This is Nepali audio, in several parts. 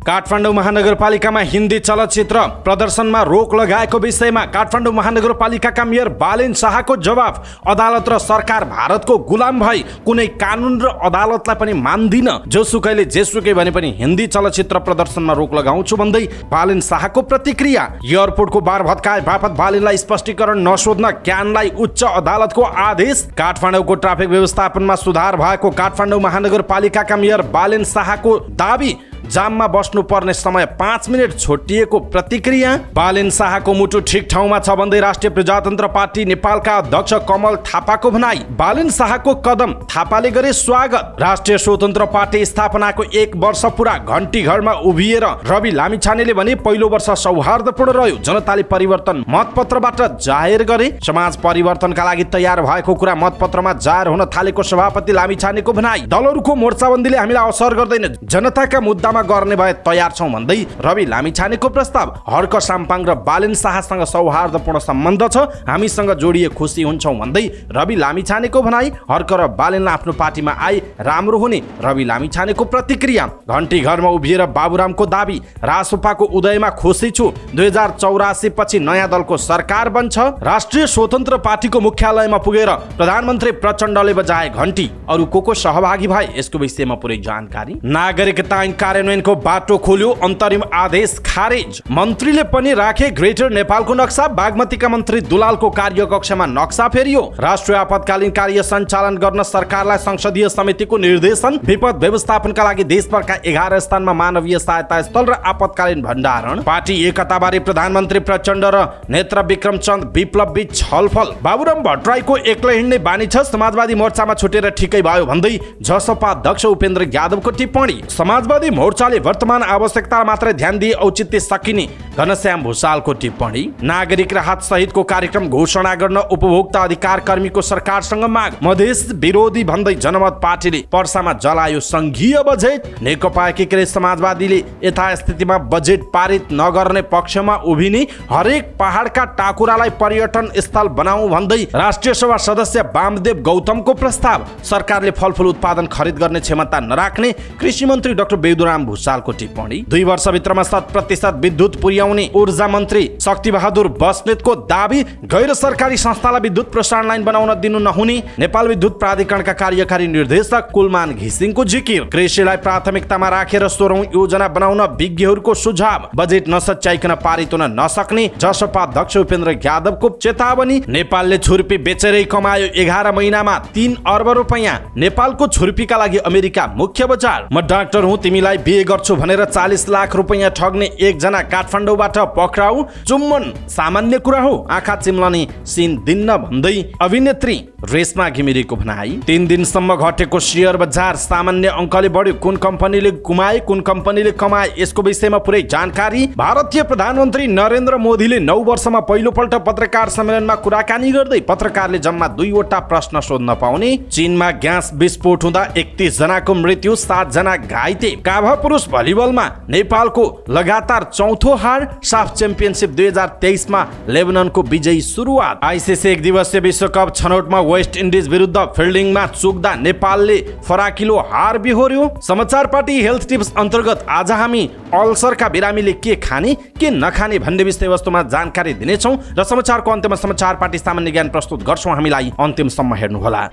काठमाडौँ महानगरपालिकामा हिन्दी चलचित्र प्रदर्शनमा रोक लगाएको विषयमा काठमाडौँ महानगरपालिकाका मेयर बालेन शाहको जवाफ। अदालत र सरकार भारतको गुलाम भई कुनै कानुन र अदालतलाई पनि मान्दिन, जोसुकैले जेसुकै भने पनि हिन्दी चलचित्र प्रदर्शनमा रोक लगाउँछु भन्दै बालेन शाहको प्रतिक्रिया। एयरपोर्टको बार भत्काए बापत बालेनलाई स्पष्टीकरण नसोध्न क्यानलाई उच्च अदालतको आदेश। काठमाडौँको ट्राफिक व्यवस्थापनमा सुधार भएको काठमाडौँ महानगरपालिकाका मेयर बालेन शाहको दाबी। जाममा बस्नु पर्ने समय 5 मिनट छोटिएको प्रतिक्रिया। बालेन शाहको मुटु ठिक ठाउँमा छ भन्दै राष्ट्रिय प्रजातन्त्र पार्टी नेपालका अध्यक्ष कमल थापाको भनाई। बालेन शाहको कदम थापाले गरे स्वागत। राष्ट्रिय स्वतन्त्र पार्टी स्थापनाको 1 वर्ष पुरा घण्टीघरमा उभिएर रवि लामिछानेले भने पहिलो वर्ष सौहार्दपूर्ण रह्यो, जनताले परिवर्तन मतपत्रबाट जाहेर गरे। समाज परिवर्तनका लागि तयार भएको कुरा मतपत्रमा जाहेर हुन थालेको सभापति लामिछानेको भनाई। दलहरूको मोर्चाबन्दीले हामीलाई असर गर्दैन, जनताका मुद्दामा गर्ने भए तयार छौं भन्दै रवि लामिछानेको प्रस्ताव। हर्क साम्पाङ र बालेन शाहसँग सौहार्दपूर्ण सम्बन्ध छ, हामीसँग जोडिए खुसी हुन्छौं भन्दै रवि लामिछानेको भनाई। हर्क र बालेनलाई आफ्नो पार्टीमा आए राम्रो हुने रवि लामिछानेको प्रतिक्रिया। घण्टीघरमा उभिएर बाबुरामको दाबी। रासोपाको उदयमा खुसी छु, 2084 पछि नयाँ दलको सरकार बन्छ। राष्ट्रिय स्वतन्त्र पार्टीको मुख्यालयमा पुगेर प्रधानमन्त्री प्रचण्डले बजाए घण्टी। अरु को सहभागी भए यसको विषयमा पुरै जानकारी। नागरिकता ऐन कार्यान्वयनको बाटो खोल्यो, अन्तरिम आदेश खारेज। मन्त्रीले पनि राखे ग्रेटर नेपालको नक्सा। बागमतीका मन्त्री दुलालको कार्यकक्षमा नक्सा फेरियो। राष्ट्रिय आपतकालीन कार्य सञ्चालन गर्न सरकारलाई संसदीय समितिको निर्देशन। विपद व्यवस्थापनका लागि देशभरका 11 स्थानमा मानवीय सहायता स्थल र आपतकालीन भण्डारण। पार्टी एकताबारे प्रधानमन्त्री प्रचण्ड र नेत्र विक्रम चन्द विप्लव बीच छलफल। बाबुराम भट्टराईको एक्लै हिँड्ने बानी छ, समाजवादी मोर्चामा छुटेर ठिकै भयो भन्दै जसपा अध्यक्ष उपेन्द्र यादवको टिप्पणी। समाजवादी मोर्चाले वर्तमान आवश्यकता मात्रै ध्यान दिए औचित्य सकिने घनश्याम भुसालको टिप्पणी। नागरिक राहत सहितको कार्यक्रम घोषणा गर्न उपभोक्ता अधिकार कर्मीको सरकारसँग माग। मधेस विरोधी भन्दै जनमत पार्टीले पर्सामा जलायो संघीय बजेट। नेकपा एकीकृत समाजवादीले यथास्थितिमा बजेट पारित नगर्ने पक्षमा उभिने। हरेक पहाडका टाकुरालाई पर्यटन स्थल बनाऊ भन्दै राष्ट्रिय सभा सदस्य वामदेव गौतमको प्रस्ताव। सरकारले फलफुल उत्पादन खरिद गर्ने क्षमता नराख्ने कृषि मन्त्री डाक्टर बेदुराम भुसालको टिप्पणी। 2 वर्षभित्रमा 100% विद्युत पुर्याउने ऊर्जा मन्त्री शक्तिबहादुर बस्नेतको दाबी। गैर सरकारी संस्थालाई विद्युत प्रसारण लाइन बनाउन दिनु नहुने नेपाल विद्युत प्राधिकरणका कार्यकारी निर्देशक कुलमान घिसिङको जिकिर। कृषिलाई प्राथमिकतामा राखेर 16औं योजना बनाउन विज्ञहरूको सुझाव। बजेट नसच्याइकन पारित हुन नसक्ने जसपा अध्यक्ष उपेन्द्र यादवको चेतावनी। नेपालले छुर्पी बेचेरै कमायो 11 महिनामा 3 अर्ब रुपैयाँ। नेपालको छुर्पीका लागि अमेरिका मुख्य बजार। म डाक्टर हुँ, तिमीलाई बिहे गर्छु भनेर 40 लाख रुपैयाँ ठग्ने एकजना काठमाडौँबाट पक्राउ। चुम्बन सामान्य कुरा हो, आँखा चिम्लने सिन दिन्न भन्दै अभिनेत्री रेशमा घिमिरेको भनाई। 3 दिनसम्म घटेको शेयर बजार सामान्य अङ्कले बढ्यो। कुन कम्पनीले गुमाए, कुन कम्पनीले कमाए, यसको विषयमा पुरै जानकारी। भारतीय प्रधानमन्त्री नरेन्द्र मोदीले 9 वर्षमा पहिलोपल्ट पत्रकार सम्मेलनमा कुराकानी गर्दै पत्रकारले जम्मा 2 वटा प्रश्न सोध्न पाउने। चीनमा ग्यास विस्फोट हुँदा 31 जनाको मृत्यु, 7 जना घाइते। काभा पुरुष भलिबलमा नेपालको लगातार 4थो हार। साफ च्याम्पियनशिप 2023 मा लेबननको विजयी सुरुवात। आइसिसी 1 दिवसीय विश्वकप छनौटमा वेस्ट इन्डिज विरुद्ध फिल्डिङमा चुक्दा नेपालले फराकिलो हार बिहोर्यो। समाचार पार्टी हेल्थ टिप्स अन्तर्गत आज हामी अल्सरका बिरामीले के खाने के नखाने भन्ने विषयवस्तुमा जानकारी दिनेछौँ र समाचारको अन्त्यमा समाचार पार्टी सामान्य ज्ञान प्रस्तुत गर्छौँ, हामीलाई अन्तिमसम्म हेर्नुहोला।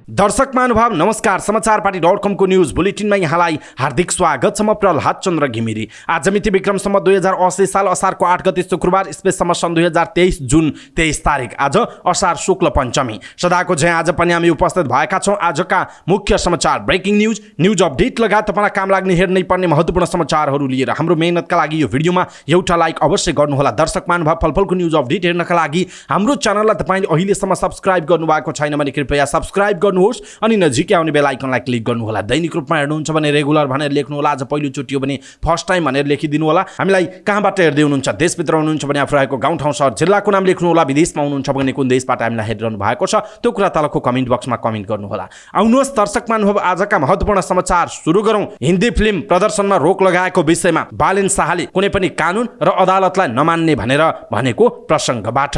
दर्शक महानुभाव नमस्कार, समाचार पार्टी .com को न्यूज बुलेटिनमा यहाँलाई हार्दिक स्वागत छ। म प्रहलाद चन्द्र घिमिरे। आज मिति विक्रमसम्म 2080 साल असारको 8 गते शुक्रबार, स्पेससम्म सन् 2023 जुन 23 तारिक। आज असार शुक्ल पञ्चमी। सदाको झैं आज पनि हामी उपस्थित भएका छौँ। आजका मुख्य समाचार, ब्रेकिङ न्यूज अपडेट लगायत तपाईँलाई काम लाग्ने हेर्नै पर्ने महत्त्वपूर्ण समाचारहरू लिएर हाम्रो मेहनतका लागि यो भिडियोमा एउटा लाइक अवश्य गर्नुहोला। दर्शक महानुभाव, फलफलको न्यूज अपडेट हेर्नका लागि हाम्रो च्यानललाई तपाईँले अहिलेसम्म सब्स्क्राइब गर्नुभएको छैन भने कृपया सब्स्क्राइब गर्नुहोस् अनि नजिकै आउने बेल आइकनलाई क्लिक गर्नुहोला। दैनिक रूपमा हेर्नुहुन्छ भने रेगुलर भनेर लेख्नुहोला। आज पहिलो चोटि हो भने फर्स्ट टाइम भनेर लेखिदिनु होला। हामीलाई कहाँबाट हेर्दै हुनुहुन्छ, देशभित्र हुनुहुन्छ भने आफू रहेको गाउँ ठाउँ सहर जिल्लाको नाम लेख्नुहोला। विदेशमा हुनुहुन्छ भने कुन देशबाट हामीलाई हेरिरहनु भएको छ त्यो कुरा तलको कमेन्ट बक्समा कमेन्ट गर्नुहोला। आउनुहोस् दर्शक महानुभाव, आजका महत्त्वपूर्ण समाचार सुरु गरौँ। हिन्दी फिल्म प्रदर्शनमा रोक लगाएको विषयमा बालेन शाहले कुनै पनि कानुन र अदालतलाई नमान्ने भनेर भनेको प्रसङ्गबाट।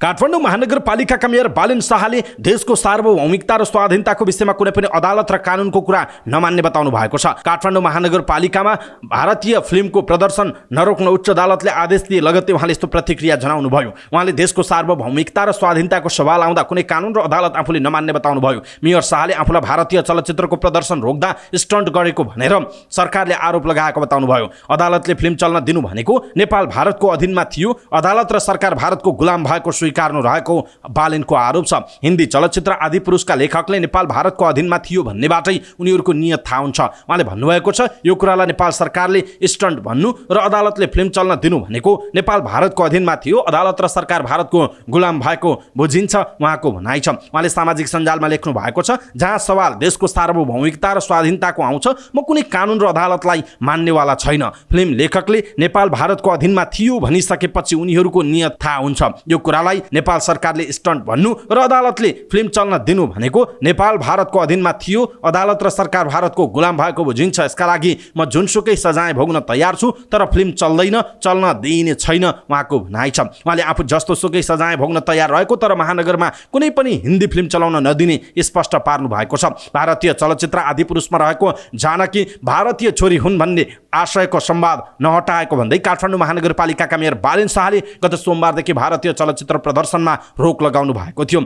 काठमाडौँ महानगरपालिकाका मेयर बालेन शाहले देशको सार्वभौमिकता र स्वाधीनताको विषयमा कुनै पनि अदालत र कानुनको कुरा नमान्ने बताउनु भएको छ। काठमाडौँ महानगरपालिकामा भारतीय फिल्मको प्रदर्शन नरोक्न उच्च अदालतले आदेश दिए लगत्तै उहाँले यस्तो प्रतिक्रिया जनाउनु भयो। उहाँले देशको सार्वभौमिकता र स्वाधीनताको सवाल आउँदा कुनै कानुन र अदालत आफूले नमान्ने बताउनु भयो। मेयर शाहले आफूलाई भारतीय चलचित्रको प्रदर्शन रोक्दा स्टन्ट गरेको भनेर सरकारले आरोप लगाएको बताउनु भयो। अदालतले फिल्म चल्न दिनु भनेको नेपाल भारतको अधीनमा थियो, अदालत र सरकार भारतको गुलाम भएको स्वीकार्नु रहेको बालेनको आरोप छ। हिन्दी चलचित्र आदि पुरुषका लेखकले नेपाल भारतको अधीनमा थियो भन्नेबाटै उनीहरूको नियत थाहा हुन्छ। उहाँले भन्नुभएको छ यो कुरालाई नेपाल सरकारले स्टन्ट भन्नु र अदालतले फिल्म चल्न दिनु भनेको नेपाल भारतको अधीनमा थियो, अदालत र सरकार भारतको गुलाम भएको बुझिन्छ उहाँको भनाइ छ। उहाँले सामाजिक सञ्जालमा लेख्नु भएको छ जहाँ सवाल देशको सार्वभौमिकता र स्वाधीनताको आउँछ म कुनै कानुन र अदालतलाई मान्नेवाला छैन। फिल्म लेखकले नेपाल भारतको अधीनमा थियो भनिसकेपछि उनीहरूको नियत थाहा हुन्छ। यो कुरालाई नेपाल सरकारले स्टन्ट भन्नु र अदालतले फिल्म चल्न दिनु भनेको नेपाल भारतको अधीनमा थियो, अदालत र सरकार भारतको गुलाम भएको बुझिन्छ। यसका लागि म जुनसुकै सजाय भोग्न तयार छु, तर फिल्म चल्दैन, चल्न दिइने छैन उहाँको भनाइ छ। उहाँले आफू जस्तो सुकै सजाय भोग्न तयार रहेको तर महानगरमा कुनै पनि हिन्दी फिल्म चलाउन नदिने स्पष्ट पार्नु भएको छ। भारतीय चलचित्र आदि पुरुषमा रहेको जानकी भारतीय छोरी हुन् भन्ने आशयको संवाद नहटाएको भन्दै काठमाडौँ महानगरपालिकाका मेयर बालेन शाहले गत सोमबारदेखि भारतीय चलचित्र प्रदर्शनमा रोक लगाउनु भएको थियो।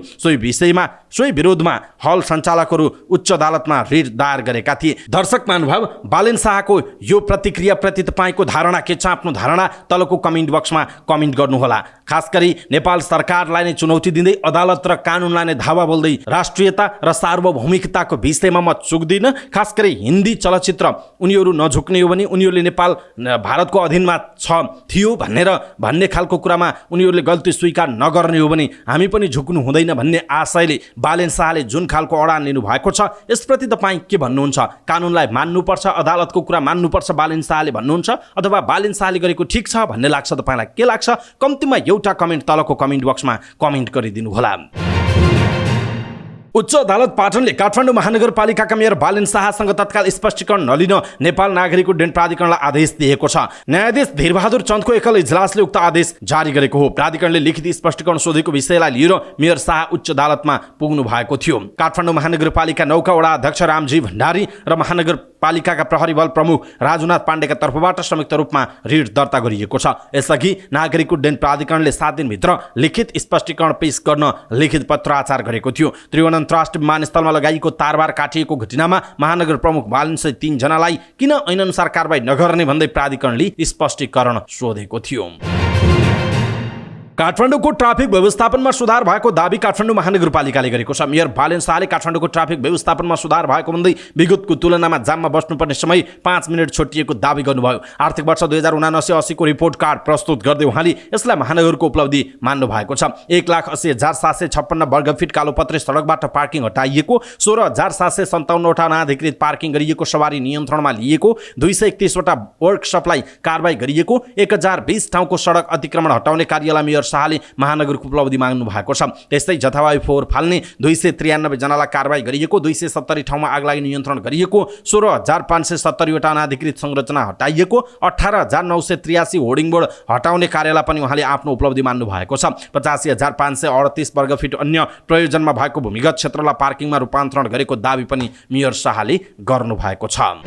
सोही विरोधमा हल सञ्चालकहरू उच्च अदालतमा रिट दायर गरेका थिए। दर्शक महानुभाव, बालेन शाहको यो प्रतिक्रियाप्रति तपाईँको धारणा के छ? आफ्नो धारणा तलको कमेन्ट बक्समा कमेन्ट गर्नुहोला। खास गरी नेपाल सरकारलाई नै चुनौती दिँदै अदालत र कानुनलाई नै धावा बोल्दै राष्ट्रियता र सार्वभौमिकताको विषयमा म चुक्दिनँ। खास गरी हिन्दी चलचित्र उनीहरू नझुक्ने हो भने उनीहरूले नेपाल भारतको अधीनमा थियो भन्ने खालको कुरामा उनीहरूले गल्ती स्वीकार नगर्ने हो भने हामी पनि झुक्नु हुँदैन भन्ने आशयले बालेन शाहले जुन खालको अडान लिनु भएको छ यसप्रति तपाईँ के भन्नुहुन्छ? कानुनलाई मान्नुपर्छ, अदालतको कुरा मान्नुपर्छ बालेन शाहले भन्नुहुन्छ, अथवा बालेन शाहले गरेको ठिक छ भन्ने लाग्छ? तपाईँलाई के लाग्छ? कम्तीमा एउटा कमेन्ट तलको कमेन्ट बक्समा कमेन्ट गरिदिनु होला। उच्च अदालत पाटनले काठमाडौँ महानगरपालिकाका मेयर बालेन शाहसँग तत्काल स्पष्टीकरण नलिन नेपाल नागरिक उड्डयन प्राधिकरणलाई आदेश दिएको छ। न्यायाधीश धीरबहादुर चन्दको एकल इजलासले उक्त आदेश जारी गरेको हो। प्राधिकरणले लिखित स्पष्टीकरण सोधेको विषयलाई लिएर मेयर शाह उच्च अदालतमा पुग्नु भएको थियो। काठमाडौँ महानगरपालिका 9 का वडा अध्यक्ष रामजी भण्डारी र महानगरपालिकाका प्रहरी बल प्रमुख राजुनाथ पाण्डेका तर्फबाट संयुक्त रूपमा रिट दर्ता गरिएको छ। यसअघि नागरिक उड्डयन प्राधिकरणले 7 दिनभित्र लिखित स्पष्टीकरण पेश गर्न लिखित पत्राचार गरेको थियो। त्रिभुवन अन्तर्राष्ट्रिय विमानस्थलमा लगाइएको तारबार काटिएको घटनामा महानगर प्रमुख बालेन सहित 3 जनालाई किन ऐनअनुसार कारबाही नगर्ने भन्दै प्राधिकरणले स्पष्टीकरण सोधेको थियो। काठमाडौँको ट्राफिक व्यवस्थापनमा सुधार भएको दाबी काठमाडौँ महानगरपालिकाले गरेको छ। मेयर बालेन शाहले काठमाडौँको ट्राफिक व्यवस्थापनमा सुधार भएको भन्दै विगतको तुलनामा जाममा बस्नुपर्ने समय 5 मिनट छोटिएको दाबी गर्नुभयो। आर्थिक वर्ष 2079-80 को रिपोर्ट कार्ड प्रस्तुत गर्दै उहाँले यसलाई महानगरको उपलब्धि मान्नु भएको छ। 1,80,756 वर्गफिट कालोपत्रे सडकबाट पार्किङ हटाइएको, 16,757 वटा अनाधिकृत पार्किङ गरिएको, सवारी नियन्त्रणमा लिएको, 231 वटा वर्कसपलाई कारबाही गरिएको, 1020 ठाउँको सडक अतिक्रमण हटाउने कार्यलाई मेयर शाहले महानगरको उपलब्धि माग्नु भएको छ। त्यस्तै जथाभावी फोहोर फाल्ने 293 जनालाई कारबाही गरिएको, 270 ठाउँमा आगलागी नियन्त्रण गरिएको, 16,570 वटा अनाधिकृत संरचना हटाइएको, 18,983 होर्डिङ बोर्ड हटाउने कार्यलाई पनि उहाँले आफ्नो उपलब्धि मान्नु भएको छ। 85,538 वर्गफिट अन्य प्रयोजनमा भएको भूमिगत क्षेत्रलाई पार्किङमा रूपान्तरण गरेको दाबी पनि मेयर शाहले गर्नु भएको छ।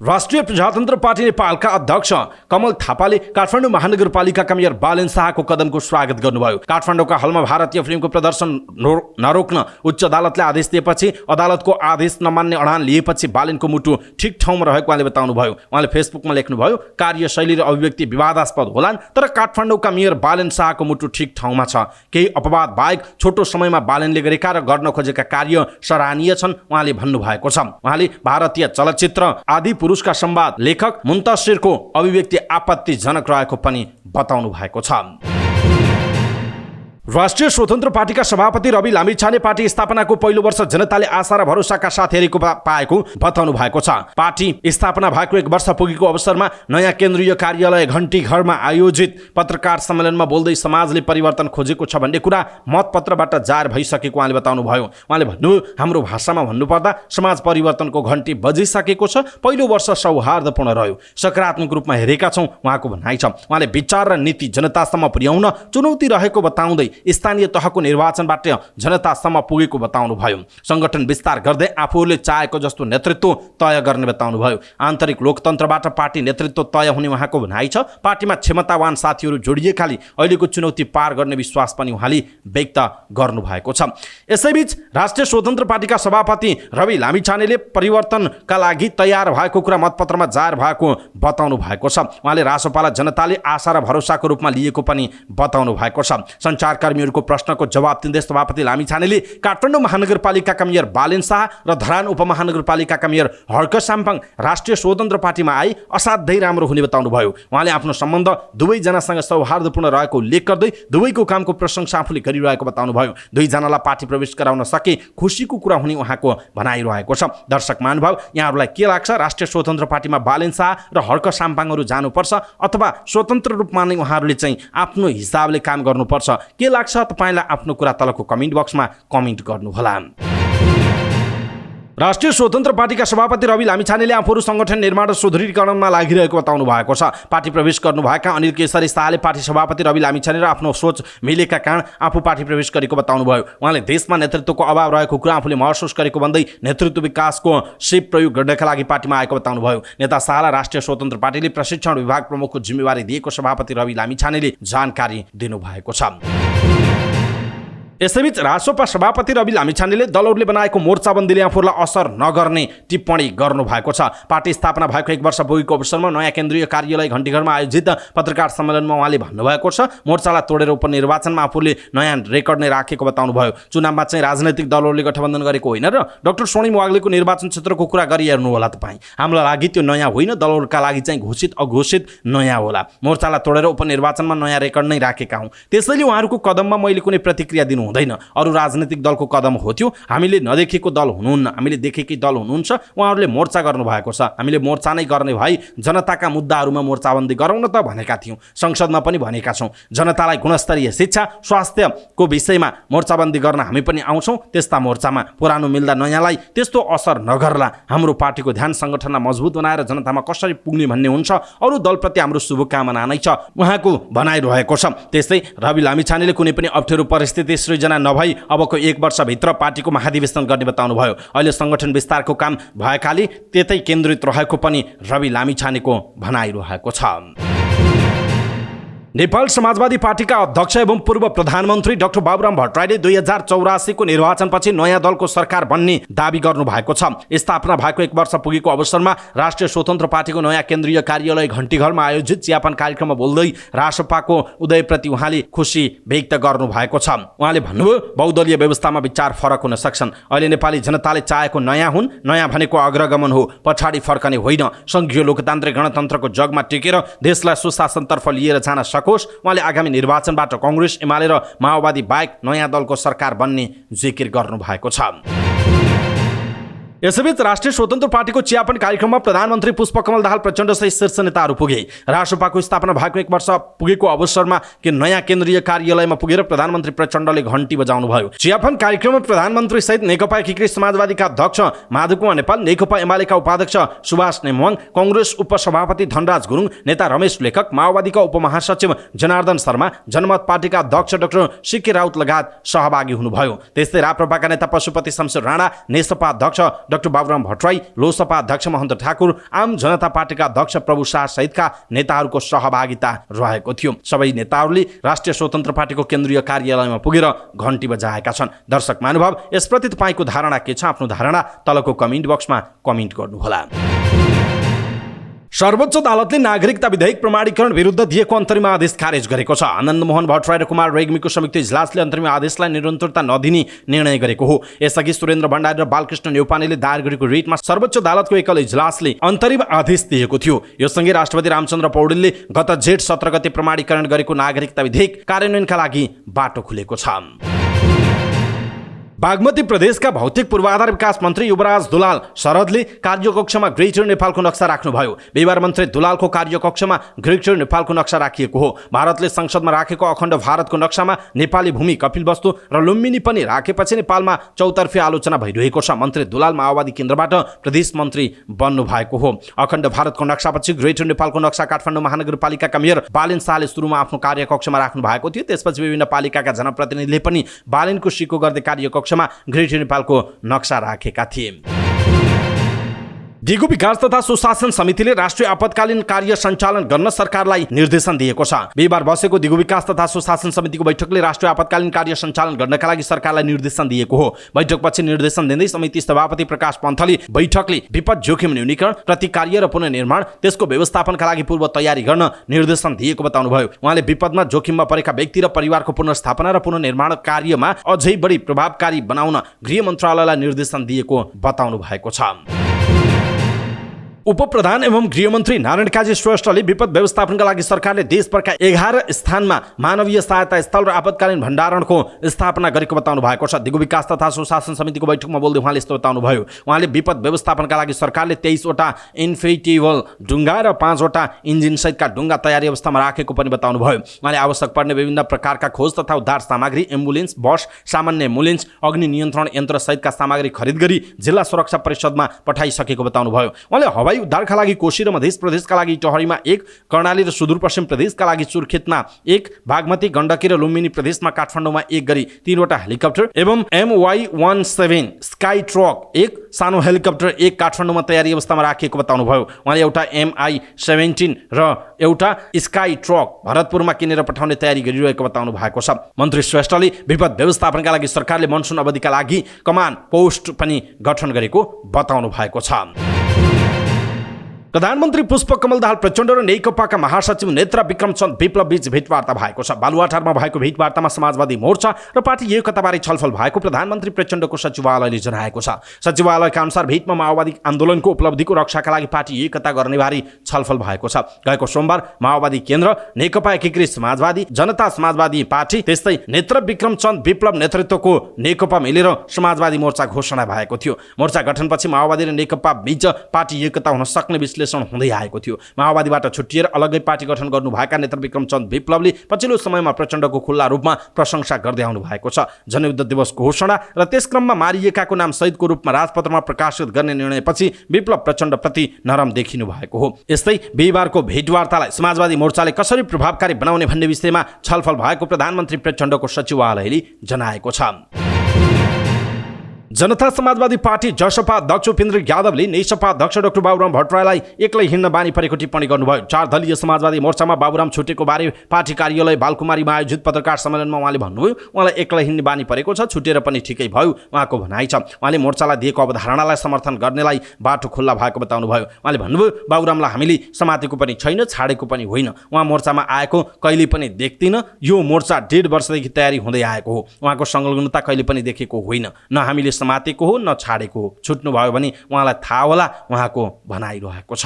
राष्ट्रिय प्रजातन्त्र पार्टी नेपालका अध्यक्ष कमल थापाले काठमाडौँ महानगरपालिकाका मेयर बालेन शाहको कदमको स्वागत गर्नुभयो। काठमाडौँका हलमा भारतीय फिल्मको प्रदर्शन नरोक्न उच्च अदालतले आदेश दिएपछि अदालतको आदेश नमान्ने अडान लिएपछि बालेनको मुटु ठिक ठाउँमा रहेको उहाँले बताउनुभयो। उहाँले फेसबुकमा लेख्नुभयो, कार्यशैली र अभिव्यक्ति विवादास्पद होलान् तर काठमाडौँका मेयर बालेन शाहको मुटु ठिक ठाउँमा छ। केही अपवाद बाहेक छोटो समयमा बालेनले गरेका र गर्न खोजेका कार्य सराहनीय छन् उहाँले भन्नुभएको छ। उहाँले भारतीय चलचित्र आदि पुरुषका संवाद लेखक मुन्तसिरको अभिव्यक्ति आपत्तिजनक रहेको पनि बताउनु भएको छ। राष्ट्रिय स्वतन्त्र पार्टीका सभापति रवि लामिछाने पार्टी स्थापनाको पहिलो वर्ष जनताले आशा र भरोसाका साथ हेरेको पाएको बताउनु भएको छ। पार्टी स्थापना भएको 1 वर्ष पुगेको अवसरमा नयाँ केन्द्रीय कार्यालय घण्टीघरमा आयोजित पत्रकार सम्मेलनमा बोल्दै समाजले परिवर्तन खोजेको छ भन्ने कुरा मतपत्रबाट जाहेर भइसकेको उहाँले बताउनुभयो। उहाँले भन्नुभयो, हाम्रो भाषामा भन्नुपर्दा समाज परिवर्तनको घण्टी बजिसकेको छ। पहिलो वर्ष सौहार्दपूर्ण रह्यो, सकारात्मक रूपमा हेरेका छौँ उहाँको भनाइ छ। उहाँले विचार र नीति जनतासम्म पुर्याउन चुनौती रहेको बताउँदै स्थानीय तहको निर्वाचनबाट जनतासम्म पुगेको बताउनुभयो। संगठन विस्तार गर्दै आफूले चाहेको जस्तो नेतृत्व तय गर्ने बताउनुभयो। आन्तरिक लोकतन्त्रबाट पार्टी नेतृत्व तय हुने उहाँको भनाइ छ। पार्टीमा क्षमतावान साथीहरू जोडिएकाले अहिलेको चुनौती पार गर्ने विश्वास पनि उहाँले व्यक्त गर्नुभएको छ। यसैबीच राष्ट्रिय स्वतन्त्र पार्टीका सभापति रवि लामिछानेले परिवर्तनका लागि तयार भएको कुरा मतपत्रमा जाहेर भएको बताउनु भएको छ। उहाँले रासोपालाई जनताले आशा र भरोसाको रूपमा लिएको पनि बताउनु भएको छ। सञ्चारकर्मीहरूको प्रश्नको जवाब दिँदै सभापति लामिछानेले काठमाडौँ महानगरपालिकाका मेयर बालेन शाह र धरान उपमहानगरपालिकाका मेयर हर्क साम्पाङ राष्ट्रिय स्वतन्त्र पार्टीमा आई असाध्यै राम्रो हुने बताउनुभयो। उहाँले आफ्नो सम्बन्ध दुवैजनासँग सौहार्दपूर्ण रहेको उल्लेख गर्दै दुवैको कामको प्रशंसा आफूले गरिरहेको बताउनुभयो। दुईजनालाई पार्टी प्रवेश गराउन सके खुसीको कुरा हुने उहाँको भनाइरहेको छ। दर्शक महानुभाव, यहाँहरूलाई के लाग्छ? राष्ट्रिय स्वतन्त्र पार्टीमा बालेन शाह र हर्क साम्पाङहरू जानुपर्छ अथवा स्वतन्त्र रूपमा नै उहाँहरूले चाहिँ आफ्नो हिसाबले काम गर्नुपर्छ? के लाग्छ? तपाईलाई आफ्नो कुरा तलको कमेन्ट बक्समा कमेन्ट गर्नुहोला। राष्ट्रिय स्वतन्त्र पार्टीका सभापति रवि लामिछानेले आफूहरू संगठन निर्माण र सुदृढीकरणमा लागिरहेको बताउनु भएको छ। पार्टी प्रवेश गर्नुभएका अनिल केशरी शाहले पार्टी सभापति रवि लामिछाने र आफ्नो सोच मिलेका कारण आफू पार्टी प्रवेश गरेको बताउनुभयो। उहाँले देशमा नेतृत्वको अभाव रहेको कुरा आफूले महसुस गरेको भन्दै नेतृत्व विकासको सिप प्रयोग गर्नका लागि पार्टीमा आएको बताउनुभयो। नेता शाहलाई राष्ट्रिय स्वतन्त्र पार्टीले प्रशिक्षण विभाग प्रमुखको जिम्मेवारी दिएको सभापति रवि लामिछानेले जानकारी दिनुभएको छ। यसैबीच रासोपा सभापति रवि लामिछानेले दलहरूले बनाएको मोर्चाबन्दीले आफूलाई असर नगर्ने टिप्पणी गर्नुभएको छ। पार्टी स्थापना भएको 1 वर्ष पुगेको अवसरमा नयाँ केन्द्रीय कार्यालय घण्टीघरमा आयोजित पत्रकार सम्मेलनमा उहाँले भन्नुभएको छ, मोर्चालाई तोडेर उपनिर्वाचनमा आफूले नयाँ रेकर्ड नै राखेको बताउनुभयो। चुनावमा चाहिँ राजनैतिक दलहरूले गठबन्धन गरेको होइन र डाक्टर सोनिम वाग्लेको निर्वाचन क्षेत्रको कुरा गरिहेर्नु होला तपाईँ। हामीलाई लागि त्यो नयाँ होइन, दलहरूका लागि चाहिँ घोषित अघोषित नयाँ होला। मोर्चालाई तोडेर उपनिर्वाचनमा नयाँ रेकर्ड नै राखेका हौँ। त्यसैले उहाँहरूको कदममा मैले कुनै प्रतिक्रिया दिनु हुँदैन। अरू राजनीतिक दलको कदम हो त्यो। हामीले नदेखेको दल हुनुहुन्न, हामीले देखेकै दल हुनुहुन्छ। उहाँहरूले मोर्चा गर्नुभएको छ। हामीले मोर्चा नै गर्ने भई जनताका मुद्दाहरूमा मोर्चाबन्दी गरौँ न त भनेका थियौँ। संसदमा पनि भनेका छौँ, जनतालाई गुणस्तरीय शिक्षा स्वास्थ्यको विषयमा मोर्चाबन्दी गर्न हामी पनि आउँछौँ। त्यस्ता मोर्चामा पुरानो मिल्दा नयाँलाई त्यस्तो असर नगर्ला। हाम्रो पार्टीको ध्यान सङ्गठनलाई मजबुत बनाएर जनतामा कसरी पुग्ने भन्ने हुन्छ। अरू दलप्रति हाम्रो शुभकामना नै छ उहाँको भनाइरहेको छ। त्यस्तै रवि लामिछानेले कुनै पनि अप्ठ्यारो परिस्थिति सृजना नभई अबको 1 वर्षभित्र पार्टीको महाधिवेशन गर्ने बताउनुभयो। अहिले संगठन विस्तारको काम भएकाले त्यतै केन्द्रित रहेको पनि रवि लामिछानेको भनाइरहेको छ। नेपाल समाजवादी पार्टीका अध्यक्ष एवं पूर्व प्रधानमन्त्री डाक्टर बाबुराम भट्टराईले 2084 को निर्वाचनपछि नयाँ दलको सरकार बन्ने दावी गर्नु भएको छ। स्थापना भएको 1 वर्ष पुगेको अवसरमा राष्ट्रिय स्वतन्त्र पार्टीको नयाँ केन्द्रीय कार्यालय घण्टीघरमा आयोजित चियापान कार्यक्रममा बोल्दै रासपाको उदयप्रति उहाँले खुसी व्यक्त गर्नु भएको छ। उहाँले भन्नुभयो, बहुदलीय व्यवस्थामा विचार फरक हुन सक्छन्। अहिले नेपाली जनताले चाहेको नयाँ हुन्। नयाँ भनेको अग्रगमन हो, पछाडि फर्कने होइन। संघीय लोकतान्त्रिक गणतन्त्रको जगमा टेकेर देशलाई सुशासनतर्फ लिएर जान उहाँले आगामी निर्वाचनबाट कांग्रेस एमाले र माओवादी बाहेक नयाँ दलको सरकार बन्ने जिकिर गर्नु भएको छ। यसैबीच राष्ट्रिय स्वतन्त्र पार्टीको चियापान कार्यक्रममा प्रधानमन्त्री पुष्पकमल दाहाल प्रचण्ड सहित शीर्ष नेताहरू पुगे। रासपाको स्थापना भएको 1 वर्ष पुगेको अवसरमा नयाँ केन्द्रीय कार्यालयमा पुगेर प्रधानमन्त्री प्रचण्डले घण्टी बजाउनु भयो। चियापान कार्यक्रममा प्रधानमन्त्री सहित नेकपा एकीकृत समाजवादीका अध्यक्ष माधव कुमार नेपाल, नेकपा एमालेका उपाध्यक्ष सुभाष नेमुवाङ, कांग्रेस उपसभापति धनराज गुरुङ, नेता रमेश लेखक, माओवादीका उपमहासचिव जनार्दन शर्मा, जनमत पार्टीका अध्यक्ष डाक्टर सिके राउत लगायत सहभागी हुनुभयो। त्यस्तै राप्रपाका नेता पशुपति शमशेर राणा, नेसपा अध्यक्ष डाक्टर बाबुराम भट्टराई, लोसपा अध्यक्ष महन्त ठाकुर, आम जनता पार्टीका अध्यक्ष प्रभु शाह सहितका नेताहरूको सहभागिता रहेको थियो। सबै नेताहरूले राष्ट्रिय स्वतन्त्र पार्टीको केन्द्रीय कार्यालयमा पुगेर घण्टी बजाएका छन्। दर्शक महानुभाव, यसप्रति तपाईँको धारणा के छ? आफ्नो धारणा तलको कमेन्ट बक्समा कमेन्ट गर्नुहोला। सर्वोच्च अदालतले नागरिकता विधेयक प्रमाणीकरण विरुद्ध दिएको अन्तरिम आदेश खारेज गरेको छ। आनन्द मोहन भट्टराई र कुमार रेग्मीको संयुक्त इजलासले अन्तरिम आदेशलाई निरन्तरता नदिने निर्णय गरेको हो। यसअघि सुरेन्द्र भण्डारी र बालकृष्ण न्यौपानेले दायर गरेको रिटमा सर्वोच्च अदालतको एकल इजलासले अन्तरिम आदेश दिएको थियो। यो सँगै राष्ट्रपति रामचन्द्र पौडेलले गत जेठ 17 गते प्रमाणीकरण गरेको नागरिकता विधेयक कार्यान्वयनका लागि बाटो खुलेको छ। बागमती प्रदेशका भौतिक पूर्वाधार विकास मन्त्री युवराज दुलाल शरदले कार्यकक्षमा ग्रेटर नेपालको नक्सा राख्नुभयो। बिहिबार मन्त्री दुलालको कार्यकक्षमा ग्रेटर नेपालको नक्सा राखिएको हो। भारतले संसदमा राखेको अखण्ड भारतको नक्सामा नेपाली भूमि, कपिलवस्तु र लुम्बिनी पनि राखेपछि नेपालमा चौतर्फी आलोचना भइरहेको छ। मन्त्री दुलाल माओवादी केन्द्रबाट प्रदेश मन्त्री बन्नु भएको हो। अखण्ड भारतको नक्सापछि ग्रेटर नेपालको नक्सा काठमाडौँ महानगरपालिकाका मेयर बालेन शाहले सुरुमा आफ्नो कार्यकक्षमा राख्नु भएको थियो। त्यसपछि विभिन्न पालिकाका जनप्रतिनिधिले पनि बालेनको सिको गर्दै कार्यकक्ष ग्रेटर नेपालको नक्सा राखेका थिए। दिगो विकास तथा सुशासन समितिले राष्ट्रिय आपतकालीन कार्य सञ्चालन गर्न सरकारलाई निर्देशन दिएको छ। बिहिबार बसेको दिगो विकास तथा सुशासन समितिको बैठकले राष्ट्रिय आपतकालीन कार्य सञ्चालन गर्नका लागि सरकारलाई निर्देशन दिएको हो। बैठकपछि निर्देशन दिँदै समिति सभापति प्रकाश पन्थले बैठकले विपद जोखिम न्यूनीकरण, प्रतिकार्य र पुनर्निर्माण, त्यसको व्यवस्थापनका लागि पूर्व तयारी गर्न निर्देशन दिएको बताउनुभयो। उहाँले विपदमा जोखिममा परेका व्यक्ति र परिवारको पुनर्स्थापना र पुनर्निर्माण कार्यमा अझै बढी प्रभावकारी बनाउन गृह मन्त्रालयलाई निर्देशन दिएको बताउनु भएको छ। उपप्रधान एवं गृहमन्त्री नारायण काजी श्रेष्ठले विपद व्यवस्थापनका लागि सरकारले देशभरका 11 स्थानमा मानवीय सहायता स्थल र आपतकालीन भण्डारणको स्थापना गरेको बताउनु भएको छ। दिगो विकास तथा सुशासन समितिको बैठकमा बोल्दै उहाँले यस्तो बताउनुभयो। उहाँले विपद व्यवस्थापनका लागि सरकारले 23 वटा इन्फिटेबल ढुङ्गा र 5 वटा इन्जिनसहितका ढुङ्गा तयारी अवस्थामा राखेको पनि बताउनुभयो। उहाँले आवश्यक पर्ने विभिन्न प्रकारका खोज तथा उद्धार सामग्री, एम्बुलेन्स, बस, सामान्य एम्बुलेन्स, अग्नि नियन्त्रण यन्त्र सहितका सामग्री खरिद गरी जिल्ला सुरक्षा परिषदमा पठाइसकेको बताउनुभयो। उहाँले हवाई उद्धारका लागि कोशी र मध्य प्रदेशका लागि टहरीमा 1, कर्णाली र सुदूरपश्चिम प्रदेशका लागि सुर्खेतमा 1, बागमती, गण्डकी र लुम्बिनी प्रदेशमा काठमाडौँमा 1 गरी 3 वटा हेलिकप्टर एवं MY-17 स्काई ट्रक 1 सानो हेलिकप्टर 1 काठमाडौँमा तयारी अवस्थामा राखिएको बताउनुभयो। उहाँले एउटा MI-17 र एउटा स्काई ट्रक भरतपुरमा किनेर पठाउने तयारी गरिरहेको बताउनु भएको छ। मन्त्री श्रेष्ठले विपद व्यवस्थापनका लागि सरकारले मनसुन अवधिका लागि कमान्ड पोस्ट पनि गठन गरेको बताउनु भएको छ। प्रधानमन्त्री पुष्पकमल दाहाल प्रचण्ड र नेकपाका महासचिव नेत्र विक्रम चन्द विप्लव बीच भेटवार्ता भएको छ। बालुवाटारमा भएको भेटवार्तामा समाजवादी मोर्चा र पार्टी एकताबारे छलफल भएको प्रधानमन्त्री प्रचण्डको सचिवालयले जनाएको छ। सचिवालयका अनुसार भेटमा माओवादी आन्दोलनको उपलब्धिको रक्षाका लागि पार्टी एकता गर्नेबारे छलफल भएको छ। गएको सोमबार माओवादी केन्द्र, नेकपा एकीकृत समाजवादी, जनता समाजवादी पार्टी त्यस्तै नेत्र विक्रम चन्द विप्लव नेतृत्वको नेकपा मिलेर समाजवादी मोर्चा घोषणा भएको थियो। मोर्चा गठनपछि माओवादी र नेकपा बीच पार्टी एकता हुन सक्ने हुँदै आएको थियो। माओवादीबाट छुट्टिएर अलग्गै पार्टी गठन गर्नुभएका नेत्र विक्रम चन्द विप्लवले पछिल्लो समयमा प्रचण्डको खुल्ला रूपमा प्रशंसा गर्दै आउनु भएको छ। जनयुद्ध दिवस घोषणा र त्यसक्रममा मारिएकाको नाम शहीदको रूपमा राजपत्रमा प्रकाशित गर्ने निर्णयपछि विप्लव प्रचण्ड प्रति नरम देखिनु भएको हो। यस्तै बिहिबारको भेटवार्तालाई समाजवादी मोर्चाले कसरी प्रभावकारी बनाउने भन्ने विषयमा छलफल भएको प्रधानमन्त्री प्रचण्डको सचिवालयले जनाएको छ। जनता समाजवादी पार्टी जसपा अध्यक्ष उपेन्द्र यादवले नेकपा अध्यक्ष डाक्टर बाबुराम भट्टराईलाई एक्लै हिँड्न बानी परेको टिप्पणी गर्नुभयो। 4 दलीय समाजवादी मोर्चामा बाबुराम छुटेको बारे पार्टी कार्यालय बालकुमारीमा आयोजित पत्रकार सम्मेलनमा उहाँले भन्नुभयो, उहाँलाई एक्लै हिँड्ने बानी परेको छ, छुटेर पनि ठिकै भयो उहाँको भनाइ छ। उहाँले मोर्चालाई दिएको अवधारणालाई समर्थन गर्नेलाई बाटो खुल्ला भएको बताउनुभयो। उहाँले भन्नुभयो, बाबुरामलाई हामीले समातेको पनि छैन, छाडेको पनि होइन। उहाँ मोर्चामा आएको कहिले पनि देख्दिन। यो मोर्चा 1.5 वर्षदेखि तयारी हुँदै आएको हो। उहाँको संलग्नता कहिले पनि देखेको होइन, न हामीले समातेको हो न छाडेको हो। छुट्नुभयो भने उहाँलाई थाहा होला, उहाँको भनाइरहेको छ।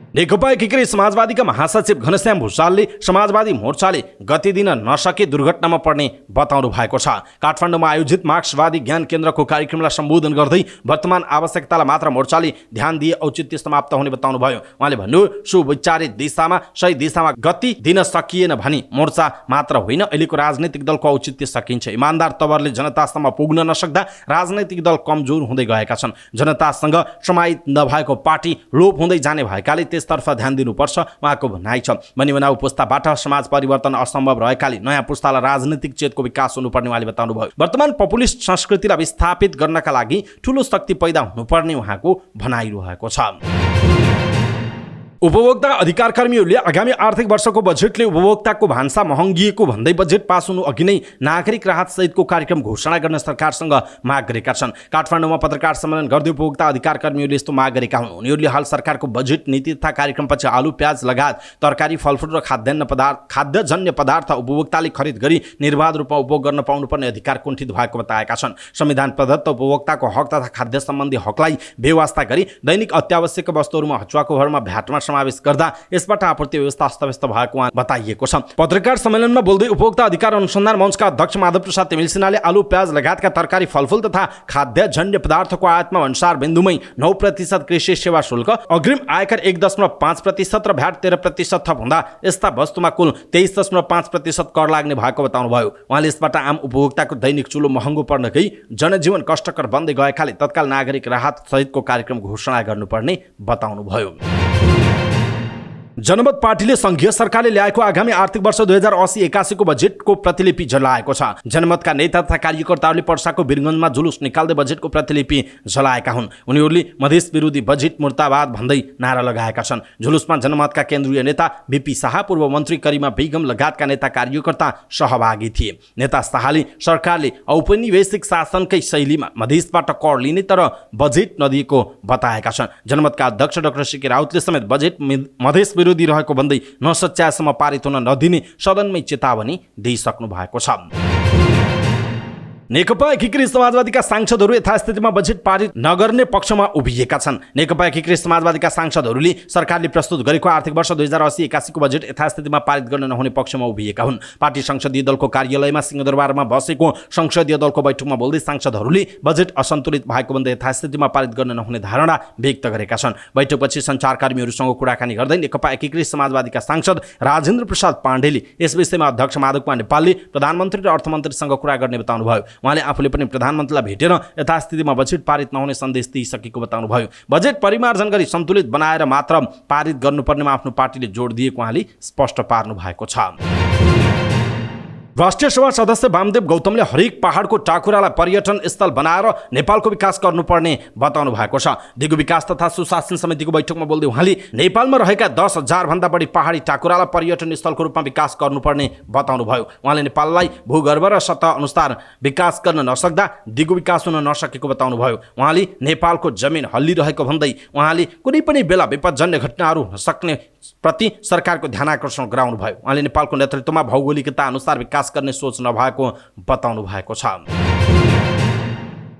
नेकपा एकीकृत समाजवादीका महासचिव घनश्याम भुषालले समाजवादी मोर्चाले गति दिन नसके दुर्घटनामा पर्ने बताउनु भएको छ। काठमाडौँमा आयोजित मार्क्सवादी ज्ञान केन्द्रको कार्यक्रमलाई सम्बोधन गर्दै वर्तमान आवश्यकतालाई मात्र मोर्चाले ध्यान दिए औचित्य समाप्त हुने बताउनुभयो। उहाँले भन्नुभयो, सुविचारित दिशामा सही दिशामा गति दिन सकिएन भने मोर्चा मात्र होइन, अहिलेको राजनैतिक दलको औचित्य सकिन्छ। इमान्दार तवरले जनतासम्म पुग्न नसक्दा राजनैतिक दल कमजोर हुँदै गएका छन्। जनतासँग समाहित नभएको पार्टी लोप हुँदै जाने भएकाले त्यसतर्फ ध्यान दिनुपर्छ उहाँको भनाइ छ। मनिबनाउ पुस्ताबाट समाज परिवर्तन असम्भव रहेकाले नयाँ पुस्तालाई राजनीतिक चेतको विकास हुनुपर्ने उहाँले बताउनुभयो। वर्तमान पपुलिस्ट संस्कृतिलाई विस्थापित गर्नका लागि ठूलो शक्ति पैदा हुनुपर्ने उहाँको भनाइ रहेको छ। उपभोक्ता अधिकार कर्मीहरूले आगामी आर्थिक वर्षको बजेटले उपभोक्ताको भान्सा महँगिएको भन्दै बजेट पास हुनु अघि नै नागरिक राहत सहितको कार्यक्रम घोषणा गर्न सरकारसँग माग गरेका छन्। काठमाडौँमा पत्रकार सम्मेलन गर्दै उपभोक्ता अधिकार कर्मीहरूले यस्तो माग गरेका हुन्। उनीहरूले हाल सरकारको बजेट नीति तथा कार्यक्रमपछि आलु प्याज लगायत तरकारी फलफुल र खाद्यजन्य पदार्थ उपभोक्ताले खरिद गरी निर्बाध रूपमा उपभोग गर्न पाउनुपर्ने अधिकार कुण्ठित भएको बताएका छन्। संविधान प्रदत्त उपभोक्ताको हक तथा खाद्य सम्बन्धी हकलाई बेवास्ता गरी दैनिक अत्यावश्यक वस्तुहरूमा हचुवाको भरमा भ्याटमा समावेश गर्दा यसबाट आपूर्ति व्यवस्था अस्तव्यस्त भएको बताइएको छ। पत्रकार सम्मेलनमा बोल्दै उपभोक्ता अधिकार अनुसन्धान मञ्चका अध्यक्ष माधव प्रसाद तिमिल सिन्हाले आलु प्याज लगायतका तरकारी फलफुल तथा खाद्यजन्य पदार्थको आयातमा भन्सार बिन्दुमै 9% कृषि सेवा शुल्क, अग्रिम आयकर 1.5% र भ्याट 13% थप हुँदा यस्ता वस्तुमा कुल 23.5% कर लाग्ने भएको बताउनुभयो। उहाँले यसबाट आम उपभोक्ताको दैनिक चुलो महँगो पर्न गई जनजीवन कष्टकर बन्दै गएकाले तत्काल नागरिक राहत सहितको कार्यक्रम घोषणा गर्नुपर्ने बताउनुभयो। जनमत पार्टीले संघीय सरकारले ल्याएको आगामी आर्थिक वर्ष 2080-81 को बजेटको प्रतिलिपि जलाएको छ। जनमतका नेता तथा कार्यकर्ताहरूले पर्साको वीरगञ्जमा जुलुस निकाल्दै बजेटको प्रतिलिपि जलाएका हुन्। उनीहरूले मधेस विरोधी बजेट मुर्दाबाद भन्दै नारा लगाएका छन्। जुलुसमा जनमतका केन्द्रीय नेता बीपी शाह, पूर्व मन्त्री करिमा बेगम लगायतका नेता कार्यकर्ता सहभागी थिए। नेता शाहले सरकारले औपनिवेशिक शासनकै शैलीमा मधेसबाट कर लिने तर बजेट नदिएको बताएका छन्। जनमतका अध्यक्ष डाक्टर सीके राउतले समेत बजेट मधेस विरोधी रहेको भन्दै नसच्याएसम्म पारित हुन नदिने सदनमै चेतावनी दिइसक्नु भएको छ। नेकपा एकीकृत समाजवादीका सांसदहरू यथास्थितिमा बजेट पारित नगर्ने पक्षमा उभिएका छन्। नेकपा एकीकृत समाजवादीका सांसदहरूले सरकारले प्रस्तुत गरेको आर्थिक वर्ष 2080-81 को बजेट यथास्थितिमा पारित गर्न नहुने पक्षमा उभिएका हुन्। पार्टी संसदीय दलको कार्यालयमा सिंहदरबारमा बसेको संसदीय दलको बैठकमा बोल्दै सांसदहरूले बजेट असन्तुलित भएको भन्दै यथास्थितिमा पारित गर्न नहुने धारणा व्यक्त गरेका छन्। बैठकपछि सञ्चारकर्मीहरूसँग कुराकानी गर्दै नेकपा एकीकृत समाजवादीका सांसद राजेन्द्र प्रसाद पाण्डेले यस विषयमा अध्यक्ष माधव कुमार नेपालले प्रधानमन्त्री र अर्थमन्त्रीसँग कुरा गर्ने बताउनुभयो। उहाँले आफूले पनि प्रधानमन्त्रीलाई भेटेर यथास्थितिमा बजेट पारित नहुने सन्देश दिइसकेको बताउनुभयो। बजेट परिमार्जन गरी सन्तुलित बनाएर मात्र पारित गर्नुपर्नेमा आफ्नो पार्टीले जोड दिएको उहाँले स्पष्ट पार्नु भएको छ। राष्ट्रिय सभा सदस्य वामदेव गौतमले हरेक पहाडको टाकुरालाई पर्यटन स्थल बनाएर नेपालको विकास गर्नुपर्ने बताउनु भएको छ। दिगो विकास तथा सुशासन समितिको बैठकमा बोल्दै उहाँले नेपालमा रहेका 10,000 भन्दा बढी पहाडी टाकुरालाई पर्यटन स्थलको रूपमा विकास गर्नुपर्ने बताउनुभयो। उहाँले नेपाललाई भूगर्भ र सतह अनुसार विकास गर्न नसक्दा दिगो विकास हुन नसकेको बताउनुभयो। उहाँले नेपालको जमिन हल्लिरहेको भन्दै उहाँले कुनै पनि बेला विपदजन्य घटनाहरू हुन सक्ने प्रति सरकारको ध्यान आकर्षण गराउनुभयो। उहाँले नेपालको नेतृत्वमा भौगोलिकता अनुसार विकास गर्ने सोच नभएको बताउनु भएको छ।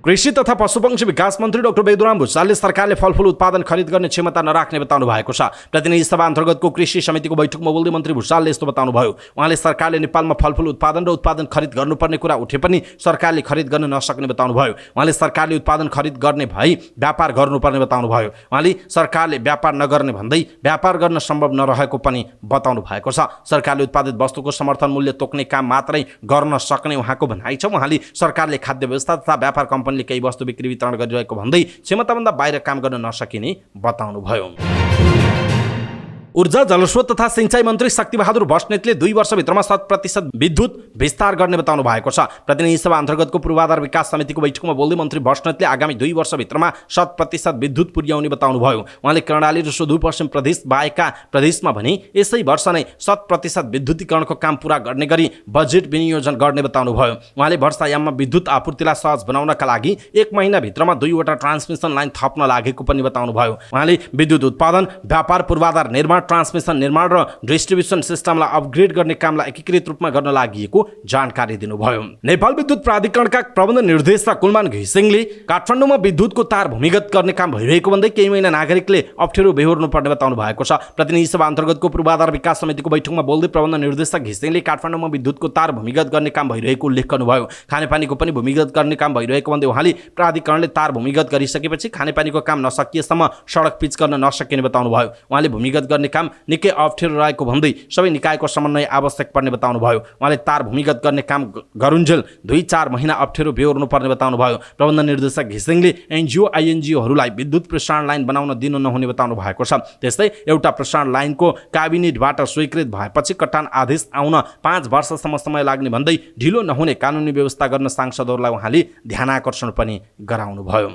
कृषि तथा पशुपक्षी विकास मन्त्री डाक्टर बेदुराम भुषालले सरकारले फलफुल उत्पादन खरिद गर्ने क्षमता नराख्ने बताउनु भएको छ। प्रतिनिधि सभा अन्तर्गतको कृषि समितिको बैठकमा बोल्दै मन्त्री भुषालले यस्तो बताउनुभयो। उहाँले सरकारले नेपालमा फलफुल उत्पादन र उत्पादन खरिद गर्नुपर्ने कुरा उठे पनि सरकारले खरिद गर्न नसक्ने बताउनुभयो। उहाँले सरकारले उत्पादन खरिद गर्ने भई व्यापार गर्नुपर्ने बताउनुभयो। उहाँले सरकारले व्यापार नगर्ने भन्दै व्यापार गर्न सम्भव नरहेको पनि बताउनु भएको छ। सरकारले उत्पादित वस्तुको समर्थन मूल्य तोक्ने काम मात्रै गर्न सक्ने उहाँको भनाइ छ। उहाँले सरकारले खाद्य व्यवस्था तथा व्यापार कम्पनीले केही वस्तु बिक्री वितरण गरिरहेको भन्दै क्षमताभन्दा बाहिर काम गर्न नसकिने बताउनुभयो। ऊर्जा जलस्रोत तथा सिंचाई मन्त्री शक्तिबहादुर बस्नेतले 2 वर्षभित्रमा 100% विद्युत विस्तार गर्ने बताउनु भएको छ। प्रतिनिधि सभा अन्तर्गतको पूर्वाधार विकास समितिको बैठकमा बोल्दै मन्त्री बस्नेतले आगामी 2 वर्षभित्रमा 100% विद्युत पुर्याउने बताउनुभयो। उहाँले कर्णाली र सुदूरपश्चिम प्रदेश बाहेकका प्रदेशमा भने यसै वर्ष नै 100% विद्युतीकरणको काम पूरा गर्ने गरी बजेट विनियोजन गर्ने बताउनुभयो। उहाँले वर्षायाममा विद्युत आपूर्तिलाई सहज बनाउनका लागि 1 महिनाभित्रमा 2वटा ट्रान्समिसन लाइन थप्न लागेको पनि बताउनुभयो। उहाँले विद्युत उत्पादन, व्यापार, पूर्वाधार निर्माण, ट्रान्समिसन निर्माण र डिस्ट्रिब्युसन सिस्टमलाई अपग्रेड गर्ने कामलाई एकीकृत रूपमा गर्न लागि जानकारी दिनुभयो। नेपाल विद्युत प्राधिकरणका प्रबन्ध निर्देशक कुलमान घिसिङले काठमाडौँमा विद्युतको तार भूमिगत गर्ने काम भइरहेको भन्दै केही महिना नागरिकले अप्ठ्यारो बेहोर्नु पर्ने बताउनु भएको छ। प्रतिनिधि सभा अन्तर्गतको पूर्वाधार विकास समितिको बैठकमा बोल्दै प्रबन्ध निर्देशक घिसिङले काठमाडौँमा विद्युतको तार भूमिगत गर्ने काम भइरहेको उल्लेख गर्नुभयो। खानेपानीको पनि भूमिगत गर्ने काम भइरहेको भन्दै उहाँले प्राधिकरणले तार भूमिगत गरिसकेपछि खानेपानीको काम नसकिएसम्म सडक पिच गर्न नसकिने बताउनुभयो। उहाँले भूमिगत गर्ने काम निकै अप्ठ्यारो रहेको भन्दै सबै निकायको समन्वय आवश्यक पर्ने बताउनुभयो। उहाँले तार भूमिगत गर्ने काम गरुन्जेल 2-4 महिना अप्ठ्यारो बेहोर्नु पर्ने बताउनुभयो। प्रबन्ध निर्देशक घिसिङले एनजिओ आइएनजिओहरूलाई विद्युत प्रसारण लाइन बनाउन दिनु नहुने बताउनु भएको छ। त्यस्तै एउटा प्रसारण लाइनको क्याबिनेटबाट स्वीकृत भएपछि कटान आदेश आउन 5 वर्षसम्म समय लाग्ने भन्दै ढिलो नहुने कानुनी व्यवस्था गर्न सांसदहरूलाई उहाँले ध्यान आकर्षण पनि गराउनुभयो।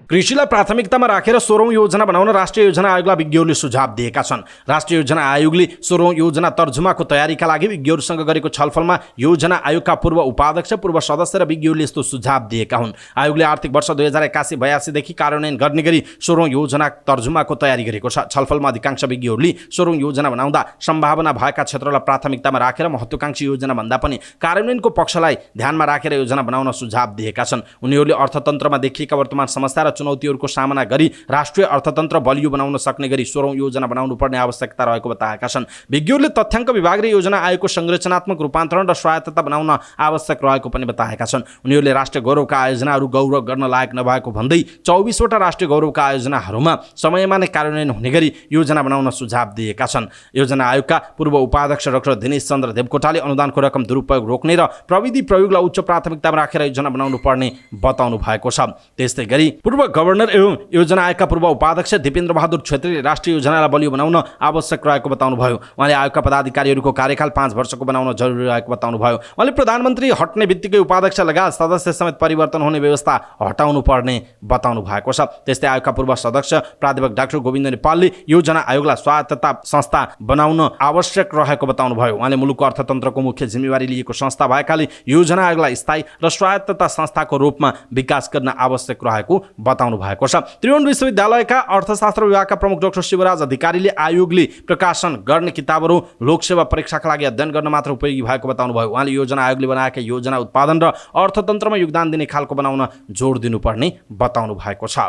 कृषिलाई प्राथमिकतामा राखेर 16औं योजना बनाउन राष्ट्रिय योजना आयोगलाई विज्ञहरूले सुझाव दिएका छन्। राष्ट्रिय योजना आयोगले 16औं योजना तर्जुमाको तयारीका लागि विज्ञहरूसँग गरेको छलफलमा योजना आयोगका पूर्व उपाध्यक्ष, पूर्व सदस्य र विज्ञहरूले यस्तो सुझाव दिएका हुन्। आयोगले आर्थिक वर्ष 2081-82 देखि कार्यान्वयन गर्ने गरी 16औं योजना तर्जुमाको तयारी गरेको छ। छलफलमा अधिकांश विज्ञहरूले 16औं योजना बनाउँदा सम्भावना भएका क्षेत्रलाई प्राथमिकतामा राखेर महत्त्वाकांक्षी योजना भन्दा पनि कार्यान्वयनको पक्षलाई ध्यानमा राखेर योजना बनाउन सुझाव दिएका छन्। उनीहरूले अर्थतन्त्रमा देखिएका वर्तमान समस्या र चुनौतीहरूको सामना गरी राष्ट्रिय अर्थतन्त्र बलियो बनाउन सक्ने गरी 16औं योजना बनाउनु पर्ने आवश्यकता रहेको बताएका छन्। विज्ञहरूले तथ्याङ्क विभाग र योजना आयोगको संरचनात्मक रूपान्तरण र स्वायत्तता बनाउन आवश्यक रहेको पनि बताएका छन्। उनीहरूले राष्ट्रिय गौरवका आयोजनाहरू गौरव गर्न लायक नभएको भन्दै 24वटा राष्ट्रिय गौरवका आयोजनाहरूमा समयमा नै कार्यान्वयन हुने गरी योजना बनाउन सुझाव दिएका छन्। योजना आयोगका पूर्व उपाध्यक्ष डाक्टर दिनेश चन्द्र देवकोटाले अनुदानको रकम दुरुपयोग रोक्ने र प्रविधि प्रयोगलाई उच्च प्राथमिकतामा राखेर योजना बनाउनु पर्ने बताउनु भएको छ। त्यस्तै गरी पूर्व गभर्नर एवं योजना आयोगका पूर्व उपाध्यक्ष दिपेन्द्र बहादुर छेत्रीले राष्ट्रिय योजनालाई बलियो बनाउन आवश्यक रहेको बताउनु भयो। उहाँले आयोगका पदाधिकारीहरूको कार्यकाल 5 वर्षको बनाउन जरुरी रहेको बताउनु भयो। उहाँले प्रधानमन्त्री हट्ने बित्तिकै उपाध्यक्ष लगायत सदस्य समेत परिवर्तन हुने व्यवस्था हटाउनु पर्ने बताउनु भएको छ। त्यस्तै आयोगका पूर्व सदस्य प्राध्यापक डाक्टर गोविन्द नेपालले योजना आयोगलाई स्वायत्तता संस्था बनाउन आवश्यक रहेको बताउनु भयो। उहाँले मुलुकको अर्थतन्त्रको मुख्य जिम्मेवारी लिएको संस्था भएकाले योजना आयोगलाई स्थायी र स्वायत्तता संस्थाको रूपमा विकास गर्न आवश्यक रहेको बताउनु भएको छ। त्रिभुवन विश्वविद्यालयका अर्थशास्त्र विभागका प्रमुख डाक्टर शिवराज अधिकारीले आयोगले प्रकाशन गर्ने किताबहरू लोकसेवा परीक्षाका लागि अध्ययन गर्न मात्र उपयोगी भएको बताउनु भयो। उहाँले योजना आयोगले बनाएका योजना उत्पादन र अर्थतन्त्रमा योगदान दिने खालको बनाउन जोड दिनुपर्ने बताउनु भएको छ।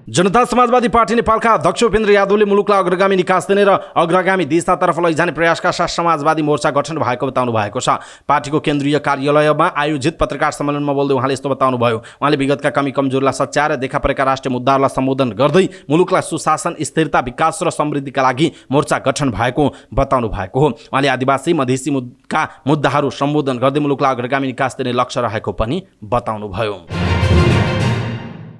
जनता समाजवादी पार्टी नेपालका अध्यक्ष उपेन्द्र यादवले मुलुकलाई अग्रगामी निकास दिने र अग्रगामी दिशातर्फ लैजाने प्रयासका साथ समाजवादी मोर्चा गठन भएको बताउनु भएको छ। पार्टीको केन्द्रीय कार्यालयमा आयोजित पत्रकार सम्मेलनमा बोल्दै उहाँले यस्तो बताउनु भयो। उहाँले विगतका कमी कमजोरलाई सच्याएर देखा परेका राष्ट्रिय मुद्दाहरूलाई सम्बोधन गर्दै मुलुकलाई सुशासन, स्थिरता, विकास र समृद्धिका लागि मोर्चा गठन भएको बताउनु भएको हो। उहाँले आदिवासी मधेसीका मुद्दाहरू सम्बोधन गर्दै मुलुकलाई अग्रगामी निकास दिने लक्ष्य रहेको पनि बताउनु भयो।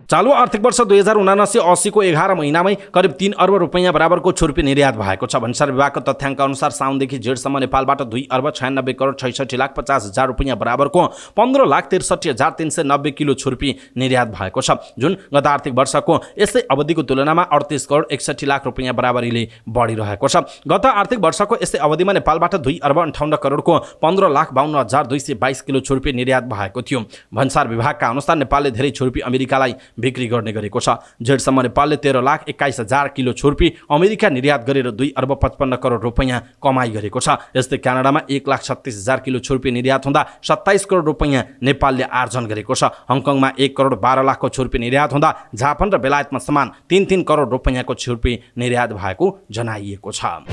चालु आर्थिक वर्ष 2079-80 को 11 महिनामै करिब 3 अर्ब रुपैयाँ बराबरको छुर्पी निर्यात भएको छ। भन्सार विभागको तथ्याङ्क अनुसार साउनदेखि जेठसम्म नेपालबाट 2 अर्ब 96 करोड 66 लाख 50 हजार रुपैयाँ बराबरको 15,63,390 किलो छुर्पी निर्यात भएको छ, जुन गत आर्थिक वर्षको यसै अवधिको तुलनामा 38 करोड 61 लाख रुपैयाँ बराबरीले बढिरहेको छ। गत आर्थिक वर्षको यसै अवधिमा नेपालबाट 2 अर्ब 58 करोडको 15,52,222 किलो छुर्पी निर्यात भएको थियो। भन्सार विभागका अनुसार नेपालले धेरै छुर्पी अमेरिकालाई बिक्री गर्ने गरेको छ। जेठसम्म नेपालले 13,21,000 किलो छुर्पी अमेरिका निर्यात गरेर 2 अर्ब 55 करोड रुपैयाँ कमाई गरेको छ। यस्तै क्यानाडामा 1,36,000 किलो छुर्पी निर्यात हुँदा 27 करोड रुपैयाँ नेपालले आर्जन गरेको छ। हङकङमा 1 करोड 12 लाखको छुर्पी निर्यात हुँदा जापान र बेलायतमा समान 3-3 करोड रुपैयाँको छुर्पी निर्यात भएको जनाइएको छ।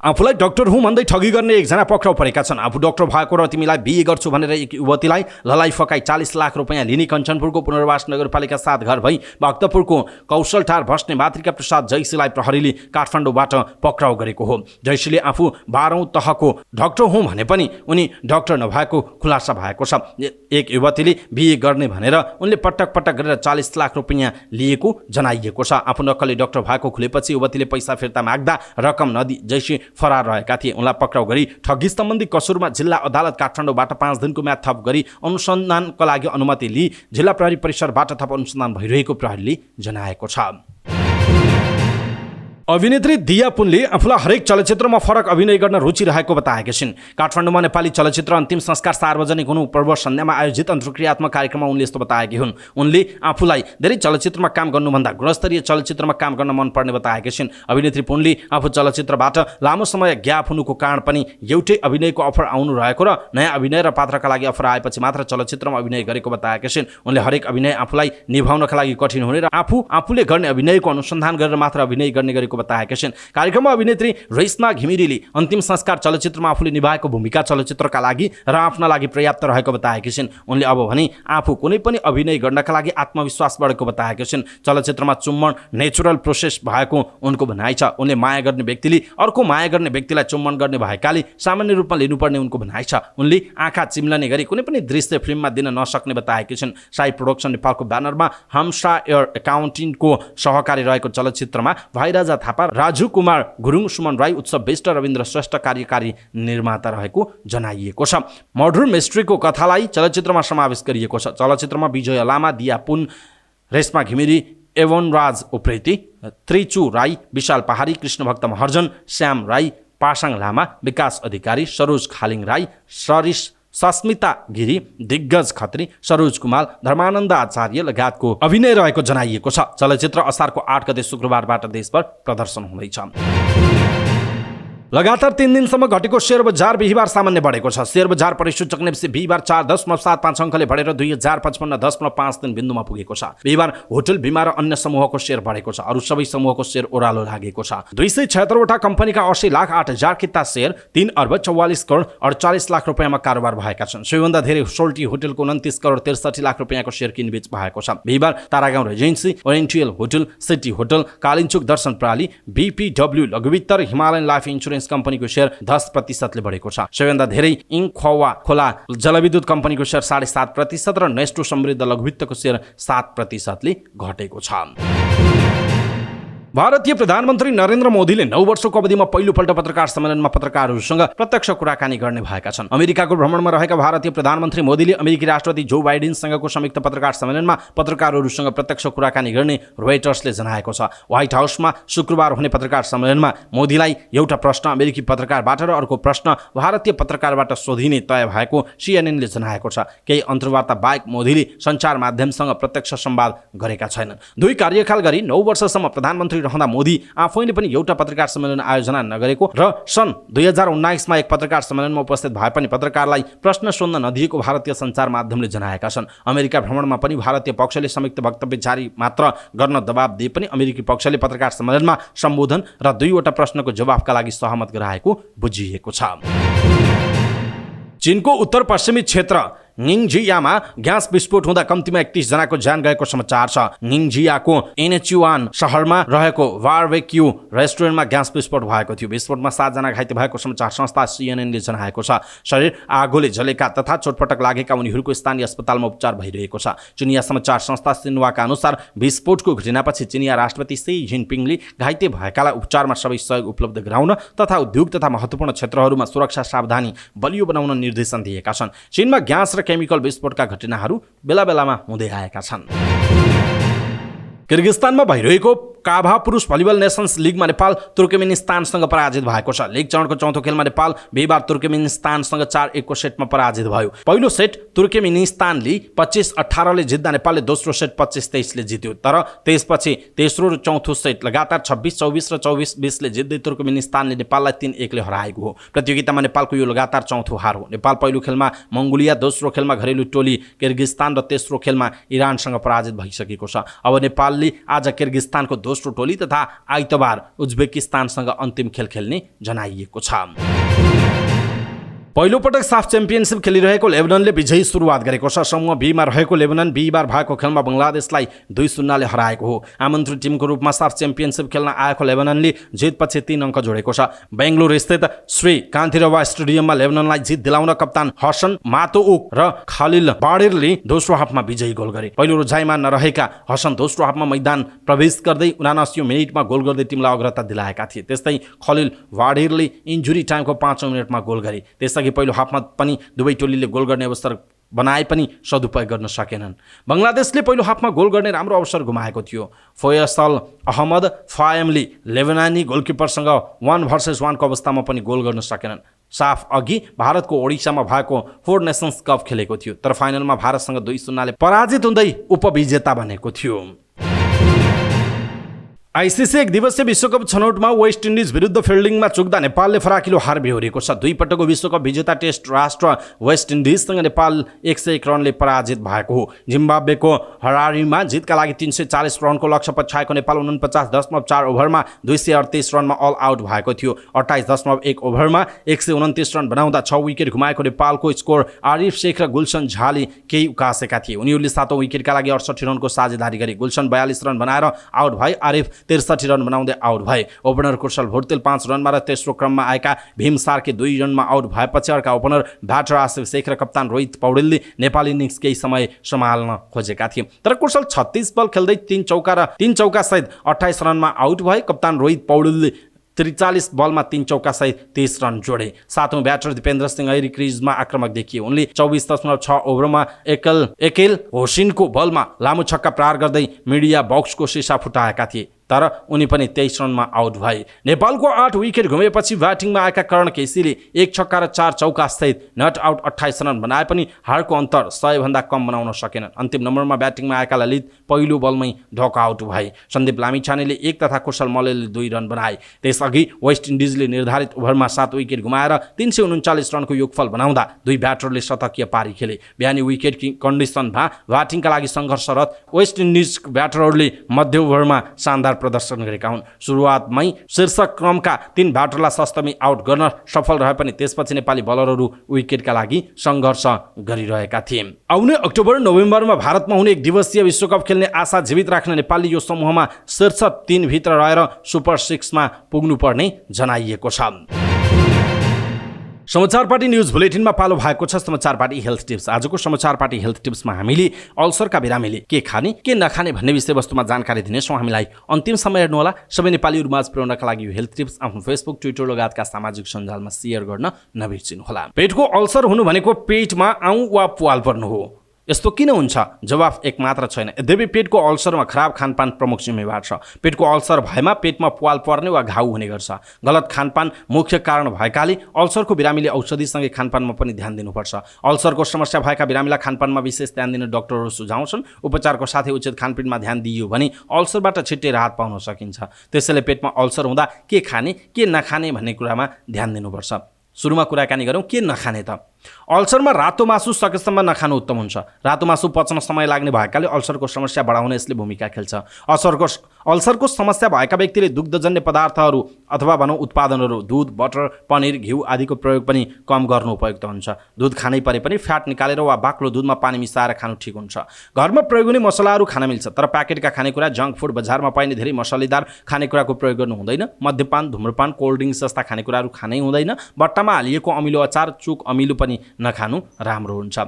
आफूलाई डाक्टर हुँ भन्दै ठगी गर्ने एकजना पक्राउ परेका छन्। आफू डाक्टर भएको र तिमीलाई बिहे गर्छु भनेर एक युवतीलाई ललाई फकाई 40 लाख रुपैयाँ लिने कञ्चनपुरको पुनर्वास नगरपालिका 7 घर भई भक्तपुरको कौशलटार बस्ने मातृका प्रसाद जैसीलाई प्रहरीले काठमाडौँबाट पक्राउ गरेको हो। जैसीले आफू 12औं तहको डाक्टर हुँ भने पनि उनी डाक्टर नभएको खुलासा भएको छ। एक युवतीले बिहे गर्ने भनेर उनले पटक पटक गरेर 40 लाख रुपैयाँ लिएको जनाइएको छ। आफू नक्कली डाक्टर भएको खुलेपछि युवतीले पैसा फिर्ता माग्दा रकम नदी जैसी फरार रहेका थिए। उनलाई पक्राउ गरी ठगी सम्बन्धी कसुरमा जिल्ला अदालत काठमाडौँबाट 5 दिनको म्याद थप गरी अनुसन्धानका लागि अनुमति लिई जिल्ला प्रहरी परिसरबाट थप अनुसन्धान भइरहेको प्रहरीले जनाएको छ। अभिनेत्री दिया पुनले आफूलाई हरेक चलचित्रमा फरक अभिनय गर्न रुचि रहेको बताएकी छिन्। काठमाडौँमा नेपाली चलचित्र अन्तिम संस्कार सार्वजनिक हुनु पूर्व सन्ध्यामा आयोजित अन्तर्क्रियात्मक कार्यक्रममा उनले यस्तो बताएकी हुन्। उनले आफूलाई धेरै चलचित्रमा काम गर्नुभन्दा गुणस्तरीय चलचित्रमा काम गर्न मनपर्ने बताएकी छिन्। अभिनेत्री पुनले आफू चलचित्रबाट लामो समय ग्याप हुनुको कारण पनि एउटै अभिनयको अफर आउनु रहेको र नयाँ अभिनय र पात्रका लागि अफर आएपछि मात्र चलचित्रमा अभिनय गरेको बताएकी छिन्। उनले हरेक अभिनय आफूलाई निभाउनका लागि कठिन हुने र आफूले गर्ने अभिनयको अनुसन्धान गरेर मात्र अभिनय गर्ने गरेको बताएका छिन्। कार्यक्रममा अभिनेत्री रेशमा घिमिरेले अन्तिम संस्कार चलचित्रमा आफूले निभाएको भूमिका चलचित्रका लागि र आफ्ना लागि पर्याप्त रहेको बताएकी छिन्। उनले अब भने आफू कुनै पनि अभिनय गर्नका लागि आत्मविश्वास बढेको बताएकी छिन्। चलचित्रमा चुम्बन नेचुरल प्रोसेस भएको उनको भनाइ छ। उनले माया गर्ने व्यक्तिले अर्को माया गर्ने व्यक्तिलाई चुम्बन गर्ने भएकाले सामान्य रूपमा लिनुपर्ने उनको भनाइ छ। उनले आँखा चिम्लने गरी कुनै पनि दृश्य फिल्ममा दिन नसक्ने बताएकी छिन्। साई प्रोडक्सन नेपालको ब्यानरमा हमसा एयर एकाउन्टिङको सहकारी रहेको चलचित्रमा भाइराजा थापा, राजु कुमार गुरुङ, सुमन राई, उत्सव विष्ट, रविन्द्र श्रेष्ठ कार्यकारी निर्माता रहेको जनाइएको छ। मर्डर मिस्ट्रीको कथालाई चलचित्रमा समावेश गरिएको छ। चलचित्रमा विजय लामा, दिया पुन, रेशमा घिमिरे, एवन राज उप्रेती, त्रिचु राई, विशाल पहाडी, कृष्णभक्त महर्जन, श्याम राई, पासाङ लामा, विकास अधिकारी, सरोज खालिङ राई, सस्मिता गिरी, दिग्गज खत्री, सरोज कुमार, धर्मानन्द आचार्य लगायतको अभिनय रहेको जनाइएको छ। चलचित्र असारको 8 गते शुक्रबारबाट देशभर प्रदर्शन हुँदैछ। लगातार 3 दिनसम्म घटेको शेयर बजार बिहिबार सामान्य बढेको छ। शेयर बजार परिसूचक नेप्से बिहिबार 4.75 अङ्कले बढेर 2055.53 बिन्दुमा पुगेको छ। बिहिबार होटल, बीमा र अन्य समूहको शेयर बढेको छ। अरू सबै समूहको शेयर ओह्रालो लागेको छ। 276 वटा कम्पनीका 80,08,000 किता शेयर 3 अर्ब 44 करोड 48 लाख रुपियाँमा कारोबार भएका छन्। सबैभन्दा धेरै सोल्टी होटलको 29 करोड 63 लाख रुपियाँको शेयर किनबेच भएको छ। बिहिबार Taragaon regency, oriental hotel, city hotel, Kalinchowk Darshan Pranali, BPW लघुवित्त र हिमालयन लाइफ इन्सुरेन्स कम्पनीको शेयर 10% बढेको छ। सबैभन्दा धेरै इङखवा खोला जलविद्युत कम्पनीको शेयर 7.5% र नेस्टो समृद्ध लघुवित्तको शेयर 7% घटेको छ। भारतीय प्रधानमन्त्री नरेन्द्र मोदीले 9 वर्षको अवधिमा पहिलोपल्ट पत्रकार सम्मेलनमा पत्रकारहरूसँग प्रत्यक्ष कुराकानी गर्ने भएका छन्। अमेरिकाको भ्रमणमा रहेका भारतीय प्रधानमन्त्री मोदीले अमेरिकी राष्ट्रपति जो बाइडेनसँगको संयुक्त पत्रकार सम्मेलनमा पत्रकारहरूसँग प्रत्यक्ष कुराकानी गर्ने रोइटर्सले जनाएको छ। व्हाइट हाउसमा शुक्रबार हुने पत्रकार सम्मेलनमा मोदीलाई एउटा प्रश्न अमेरिकी पत्रकारबाट र अर्को प्रश्न भारतीय पत्रकारबाट सोधिने तय भएको सीएनएनले जनाएको छ। केही अन्तर्वार्ता बाहेक मोदीले सञ्चार माध्यमसँग प्रत्यक्ष संवाद गरेका छैनन्। 2 कार्यकाल गरी 9 वर्षसम्म प्रधानमन्त्री रहँदा मोदी आफैले पनि एउटा पत्रकार सम्मेलन आयोजना नगरेको र सन् 2019 मा एक पत्रकार सम्मेलनमा उपस्थित भए पनि पत्रकारलाई प्रश्न सोध्न नदिएको भारतीय सञ्चार माध्यमले जनाएका छन्। अमेरिका भ्रमणमा पनि भारतीय पक्षले संयुक्त वक्तव्य जारी मात्र गर्न दबाब दिए पनि अमेरिकी पक्षले पत्रकार सम्मेलनमा सम्बोधन र 2 वटा प्रश्नको जवाफका लागि सहमत गराएको बुझिएको छ। चीनको उत्तर पश्चिमी क्षेत्र निङजियामा ग्यास विस्फोट हुँदा कम्तीमा 31 जनाको ज्यान गएको समाचार छ। निङजियाको एनएचयुआन शहरमा रहेको बारबेक्यू रेस्टुरेन्टमा ग्यास विस्फोट भएको थियो। विस्फोटमा 7 जना घाइते भएको समाचार संस्था सीएनएनले जनाएको छ। शरीर आगोले जलेका तथा चोटपटक लागेका उनीहरूको स्थानीय अस्पतालमा उपचार भइरहेको छ। चिनिया समाचार संस्था सिन्हुआका अनुसार विस्फोटको घटनापछि चिनिया राष्ट्रपति सी जिनपिङले घाइते भएकालाई उपचारमा सबै सहयोग उपलब्ध गराउन तथा उद्योग तथा महत्त्वपूर्ण क्षेत्रहरूमा सुरक्षा सावधानी बलियो बनाउन निर्देशन दिएका छन्। चीनमा ग्यास र केमिकल विस्फोटका घटनाहरू बेला बेलामा हुँदै आएका छन्। किर्गिस्तानमा भइरहेको काभा पुरुष भलिबल नेसन्स लिगमा नेपाल तुर्कमेनिस्तानसँग पराजित भएको छ। लिग चरणको चौथो खेलमा नेपाल बिहिबार तुर्कमेनिस्तानसँग 4-1 को सेटमा पराजित भयो। पहिलो सेट तुर्कमेनिस्तानले 25-18 ले जित्दा नेपालले दोस्रो सेट 25-23 ले जित्यो। तर त्यसपछि तेस्रो र चौथो सेट लगातार 26-24 र 24-20 ले जित्दै तुर्कमेनिस्तानले नेपाललाई 3-1 ले हराएको हो। प्रतियोगितामा नेपालको यो लगातार चौथो हार हो। नेपाल पहिलो खेलमा मङ्गोलिया, दोस्रो खेलमा घरेलु टोली किर्गिस्तान र तेस्रो खेलमा इरानसँग पराजित भइसकेको छ। अब नेपालले आज किर्गिस्तानको दोस्रो टोली तथा आइतबार उज्बेकिस्तानसँग अन्तिम खेल खेल्ने जनाइएको छ। पहिलो पटक साफ च्याम्पियनशिप खेलिरहेको लेबननले विजयी सुरुवात गरेको छ। समूह बीमा रहेको लेबनन बिहिबार भएको खेलमा बङ्गलादेशलाई 2-0 ले हराएको हो। आमन्त्रित टिमको रूपमा साफ च्याम्पियनशिप खेल्न आएको लेबननले जितपछि 3 अङ्क जोडेको छ। बेङ्गलोर स्थित श्री कान्तिरवा स्टेडियममा लेबननलाई जित दिलाउन कप्तान हसन मातोउक र खलिल बाडेरले दोस्रो हाफमा विजयी गोल गरे। पहिलो रोजाइमा नरहेका हसन दोस्रो हाफमा मैदान प्रवेश गर्दै 79 मिनेटमा गोल गर्दै टिमलाई अग्रता दिलाएका थिए। त्यस्तै खलिल बाडेरले इन्जुरी टाइमको 5औं मिनेटमा गोल गरे। त्यसअघि पहिलो हाफमा पनि दुवै टोलीले गोल गर्ने अवसर बनाए पनि सदुपयोग गर्न सकेनन्। बङ्गलादेशले पहिलो हाफमा गोल गर्ने राम्रो अवसर गुमाएको थियो। फयसल अहमद फायमले लेबनानी गोलकिपरसँग 1 भर्सेस 1 को अवस्थामा पनि गोल गर्न सकेनन्। साफ अघि भारतको ओडिसामा भएको 4 नेसन्स कप खेलेको थियो, तर फाइनलमा भारतसँग 2-0 ले पराजित हुँदै उपविजेता बनेको थियो। आइसिसी एक दिवसीय विश्वकप छनौटमा वेस्ट इन्डिज विरुद्ध फिल्डिङमा चुक्दा नेपालले फराकिलो हार बेहोरेको छ। 2 पटकको विश्वकप विजेता टेस्ट राष्ट्र वेस्ट इन्डिजसँग नेपाल 101 रनले पराजित भएको हो। जिम्बाब्वेको हरारीमा जितका लागि 340 रनको लक्ष्य पछ्याएको नेपाल 49.4 ओभरमा 238 रनमा अल आउट भएको थियो। 28.1 ओभरमा 129 रन बनाउँदा 6 विकेट गुमाएको नेपालको स्कोर आरिफ शेख र गुलशन झाले केही उकासेका थिए। उनीहरूले 7औं विकेटका लागि 68 रनको साझेदारी गरे। गुलशन 42 रन बनाएर आउट भए। आरिफ 63 रन बनाउँदै आउट भए। ओपनर कुशल भुर्तेल 5 रनमा र तेस्रो क्रममा आएका भीम सार्के 2 रनमा आउट भएपछि अर्का ओपनर ब्याटर आसिफ शेख र कप्तान रोहित पौडेलले नेपाली इनिङ्स केही समय सम्हाल्न खोजेका थिए, तर कुशल 36 बल खेल्दै 3 चौका सहित 28 रनमा आउट भए। कप्तान रोहित पौडेलले 43 बलमा 3 चौका सहित 30 रन जोडे। सातौं ब्याटर दिपेन्द्र सिंह ऐरी क्रिजमा आक्रमक देखिए। उनले 24.6 ओभरमा एकेल होसिनको बलमा लामो छक्का प्रहार गर्दै मिडिया बक्सको सिसा फुटाएका थिए, तर उनी पनि 23 रनमा आउट भए। नेपालको 8 विकेट घुमेपछि ब्याटिङमा आएका करण केसीले 1 छक्का र 4 चौका सहित नट आउट 28 रन बनाए पनि हारको अन्तर 100 भन्दा कम बनाउन सकेनन्। अन्तिम नम्बरमा ब्याटिङमा आएका ललित पहिलो बलमै ढक आउट भए। सन्दीप लामिछानेले 1 तथा कुशल मल्लले 2 रन बनाए। त्यसअघि वेस्ट इन्डिजले निर्धारित ओभरमा 7 विकेट गुमाएर 339 रनको योगफल बनाउँदा 2 ब्याटरले शतकीय पारी खेले। बिहानी विकेट कन्डिसनमा ब्याटिङका लागि सङ्घर्षरत वेस्ट इन्डिज ब्याटरहरूले मध्य ओभरमा शानदार प्रदर्शन गरेका हुन्। सुरुवातमै शीर्षक क्रमका 3 ब्याटरलाई सस्तमै आउट गर्न सफल रहे पनि त्यसपछि नेपाली बलरहरू विकेटका लागि सङ्घर्ष गरिरहेका थिए। आउने अक्टोबर नोभेम्बरमा भारतमा हुने 1 दिवसीय विश्वकप खेल्ने आशा जीवित राख्न नेपालले यो समूहमा शीर्ष 3 भित्र रहेर सुपर 6 मा पुग्नुपर्ने जनाइएको छ। समाचार पार्टी न्युज बुलेटिनमा पालो भएको छ समाचार पार्टी हेल्थ टिप्स। आजको समाचार पार्टी हेल्थ टिप्समा हामीले अल्सरका बिरामीले के खाने के नखाने भन्ने विषयवस्तुमा जानकारी दिनेछौँ। हामीलाई अन्तिम समय हेर्नुहोला। सबै नेपालीहरू माझ पुर्याउनका लागि यो हेल्थ टिप्स आफ्नो फेसबुक, ट्विटर लगायतका सामाजिक सञ्जालमा सेयर गर्न नबिर्सिनुहोला। पेटको अल्सर हुनु भनेको पेटमा आउँ वा प्वाल पर्नु हो। यस्तो किन हुन्छ? जवाफ एक मात्र छैन। यद्यपि पेटको अल्सरमा खराब खानपान प्रमुख जिम्मेवार छ। पेटको अल्सर भएमा पेटमा प्वाल पर्ने वा घाउ हुने गर्छ। गलत खानपान मुख्य कारण भएकाले अल्सरको बिरामीले औषधिसँगै खानपानमा पनि ध्यान दिनुपर्छ। अल्सरको समस्या भएका बिरामीलाई खानपानमा विशेष ध्यान दिन डाक्टरहरू सुझाउँछन्। उपचारको साथै उचित खानपिनमा ध्यान दिइयो भने अल्सरबाट छिट्टै राहत पाउन सकिन्छ। त्यसैले पेटमा अल्सर हुँदा के खाने के नखाने भन्ने कुरामा ध्यान दिनुपर्छ। सुरुमा कुराकानी गरौँ के नखाने त। अल्सरमा रातो मासु सकेसम्म नखानु उत्तम हुन्छ। रातो मासु पच्न समय लाग्ने भएकाले अल्सरको समस्या बढाउन यसले भूमिका खेल्छ। अल्सरको समस्या भएका व्यक्तिले दुग्धजन्य पदार्थहरू अथवा भनौँ उत्पादनहरू दुध, बटर, पनिर, घिउ आदिको प्रयोग पनि कम गर्नु उपयुक्त हुन्छ। दुध खानै परे पनि फ्याट निकालेर वा बाक्लो दुधमा पानी मिसाएर खानु ठिक हुन्छ। घरमा प्रयोग हुने मसलाहरू खान मिल्छ, तर प्याकेटका खानेकुरा, जङ्क फुड, बजारमा पाइने धेरै मसलेदार खानेकुराको प्रयोग गर्नु हुँदैन। मद्यपान, धुम्रपान, कोल्ड ड्रिङ्क्स जस्ता खानेकुराहरू खानै हुँदैन। बट्टामा हालिएको अमिलो अचार, चुक, अमिलो पनि नखानु राम्रो हुन्छ।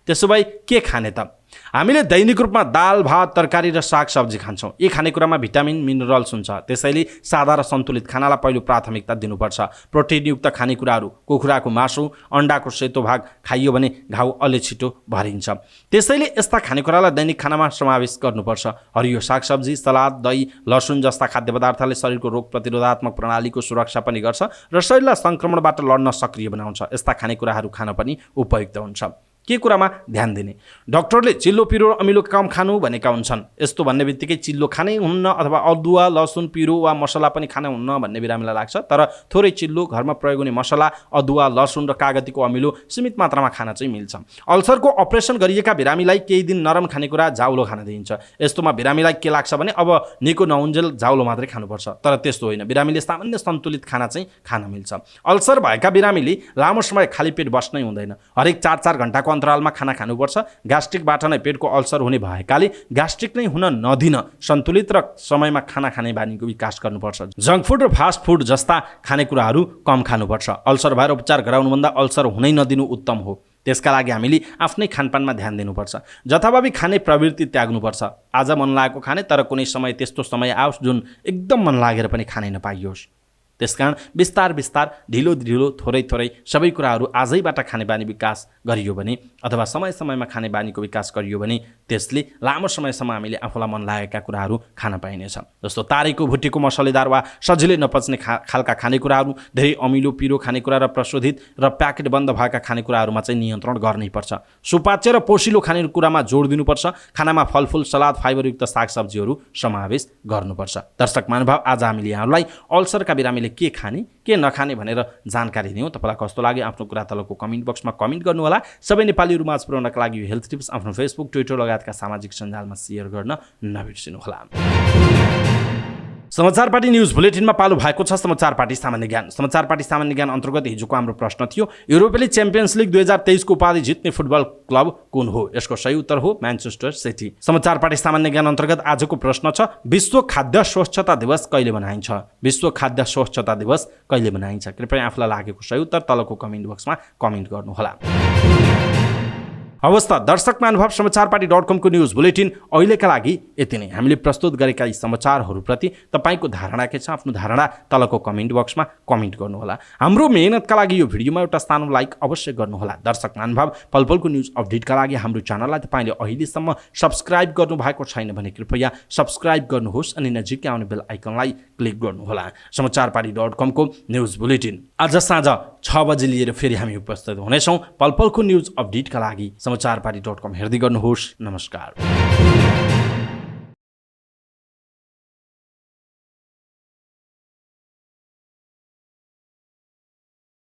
त्यसो भए के खाने त? हामीले दैनिक रूपमा दाल, भात, तरकारी र सागसब्जी खान्छौँ। यी खानेकुरामा भिटामिन, मिनरल्स हुन्छ। त्यसैले सादा र सन्तुलित खानालाई पहिलो प्राथमिकता दिनुपर्छ। प्रोटिनयुक्त खानेकुराहरू, कुखुराको मासु, अन्डाको सेतो भाग खाइयो भने घाउ अलि छिटो भरिन्छ। त्यसैले यस्ता खानेकुरालाई दैनिक खानामा समावेश गर्नुपर्छ। हरियो सागसब्जी, सलाद, दही, लसुन जस्ता खाद्य पदार्थले शरीरको रोग प्रतिरोधात्मक प्रणालीको सुरक्षा पनि गर्छ र शरीरलाई सङ्क्रमणबाट लड्न सक्रिय बनाउँछ। यस्ता खानेकुराहरू खान पनि उपयुक्त हुन्छ। के कुरामा ध्यान दिने? डाक्टरले चिल्लो, पिरो, अमिलो कम खानु भनेका हुन्छन्। यस्तो भन्ने बित्तिकै चिल्लो खानै हुन्न अथवा अदुवा, लसुन, पिरो वा मसला पनि खान हुन्न भन्ने बिरामीलाई लाग्छ। तर थोरै चिल्लो, घरमा प्रयोग हुने मसला, अदुवा, लसुन र कागतीको अमिलो सीमित मात्रामा खान चाहिँ मिल्छ। अल्सरको अपरेसन गरिएका बिरामीलाई केही दिन नरम खानेकुरा, जाउलो खान दिइन्छ। यस्तोमा बिरामीलाई के लाग्छ भने अब निको नहुन्जेल जाउलो मात्रै खानुपर्छ, तर त्यस्तो होइन। बिरामीले सामान्य सन्तुलित खाना चाहिँ खान मिल्छ। अल्सर भएका बिरामीले लामो समय खाली पेट बस्नै हुँदैन। हरेक 4-4 घण्टाको अन्तरालमा खाना खानुपर्छ। ग्यास्ट्रिकबाट नै पेटको अल्सर हुने भएकाले ग्यास्ट्रिक नै हुन नदिन सन्तुलित र समयमा खाना खाने बानीको विकास गर्नुपर्छ। जङ्क फुड र फास्ट फुड जस्ता खानेकुराहरू कम खानुपर्छ। अल्सर भएर उपचार गराउनुभन्दा अल्सर हुनै नदिनु उत्तम हो। त्यसका लागि हामीले आफ्नै खानपानमा ध्यान दिनुपर्छ। जथाभावी खाने प्रवृत्ति त्याग्नुपर्छ। आज मन लागेको खाने, तर कुनै समय त्यस्तो समय आओस् जुन एकदम मन लागेर पनि खानै नपाइयोस्। त्यसकारण बिस्तार बिस्तार, ढिलो ढिलो, थोरै थोरै सबै कुराहरू आजैबाट खाने बानी विकास गरियो भने अथवा समय समयमा खाने बानीको विकास गरियो भने त्यसले लामो समयसम्म हामीले आफूलाई मन लागेका कुराहरू खान पाइनेछ। जस्तो तारेको, भुटेको, मसलेदार वा सजिलै नपच्ने खालका खानेकुराहरू, धेरै अमिलो, पिरो खानेकुरा र प्रशोधित र प्याकेट बन्द भएका खानेकुराहरूमा चाहिँ नियन्त्रण गर्नैपर्छ। सुपाच्य र पोषिलो खानेकुरामा जोड दिनुपर्छ। खानामा फलफुल, सलाद, फाइबरयुक्त सागसब्जीहरू समावेश गर्नुपर्छ। दर्शक महानुभाव, आज हामीले यहाँहरूलाई अल्सरका बिरामीले के खाने के नखाने भनेर जानकारी दियौँ। तपाईँलाई कस्तो लाग्यो आफ्नो कुरा तलको कमेन्ट बक्समा कमेन्ट गर्नुहोला। सबै नेपालीहरू माझ पुर्याउनका लागि यो हेल्थ टिप्स आफ्नो फेसबुक, ट्विटर लगायतका सामाजिक सञ्जालमा सेयर गर्न नबिर्सिनुहोला। समाचार पार्टी न्युज बुलेटिनमा पालो भएको छ समाचार पार्टी सामान्य ज्ञान। समाचार पार्टी सामान्य ज्ञान अन्तर्गत हिजोको हाम्रो प्रश्न थियो, युरोपेली च्याम्पियन्स लिग 2023 को उपाधि जित्ने फुटबल क्लब कुन हो? यसको सही उत्तर हो म्यानचेस्टर सिटी। समाचार पार्टी सामान्य ज्ञान अन्तर्गत आजको प्रश्न छ, विश्व खाद्य स्वच्छता दिवस कहिले मनाइन्छ? विश्व खाद्य स्वच्छता दिवस कहिले मनाइन्छ? कृपया आफूलाई लागेको सही उत्तर तलको कमेन्ट बक्समा कमेन्ट गर्नुहोला। हवस् त दर्शक महानुभाव, समाचारपाटी.com को न्युज बुलेटिन अहिलेका लागि यति नै। हामीले प्रस्तुत गरेका यी समाचारहरूप्रति तपाईँको धारणा के छ? आफ्नो धारणा तलको कमेन्ट बक्समा कमेन्ट गर्नुहोला। हाम्रो मेहनतका लागि यो भिडियोमा एउटा सानो लाइक अवश्य गर्नुहोला। दर्शक महानुभाव, पलपलको न्युज अपडेटका लागि हाम्रो च्यानललाई तपाईँले अहिलेसम्म सब्सक्राइब गर्नुभएको छैन भने कृपया सब्सक्राइब गर्नुहोस् अनि नजिकै आउने बेल आइकनलाई क्लिक गर्नुहोला। समाचारपाटी.com को न्युज बुलेटिन आज साँझ 6 बजे लिएर फेरि हामी उपस्थित हुनेछौँ। पलपलको न्युज अपडेटका लागि समाचारपाटी.com हेर्दै गर्नुहोस्। नमस्कार।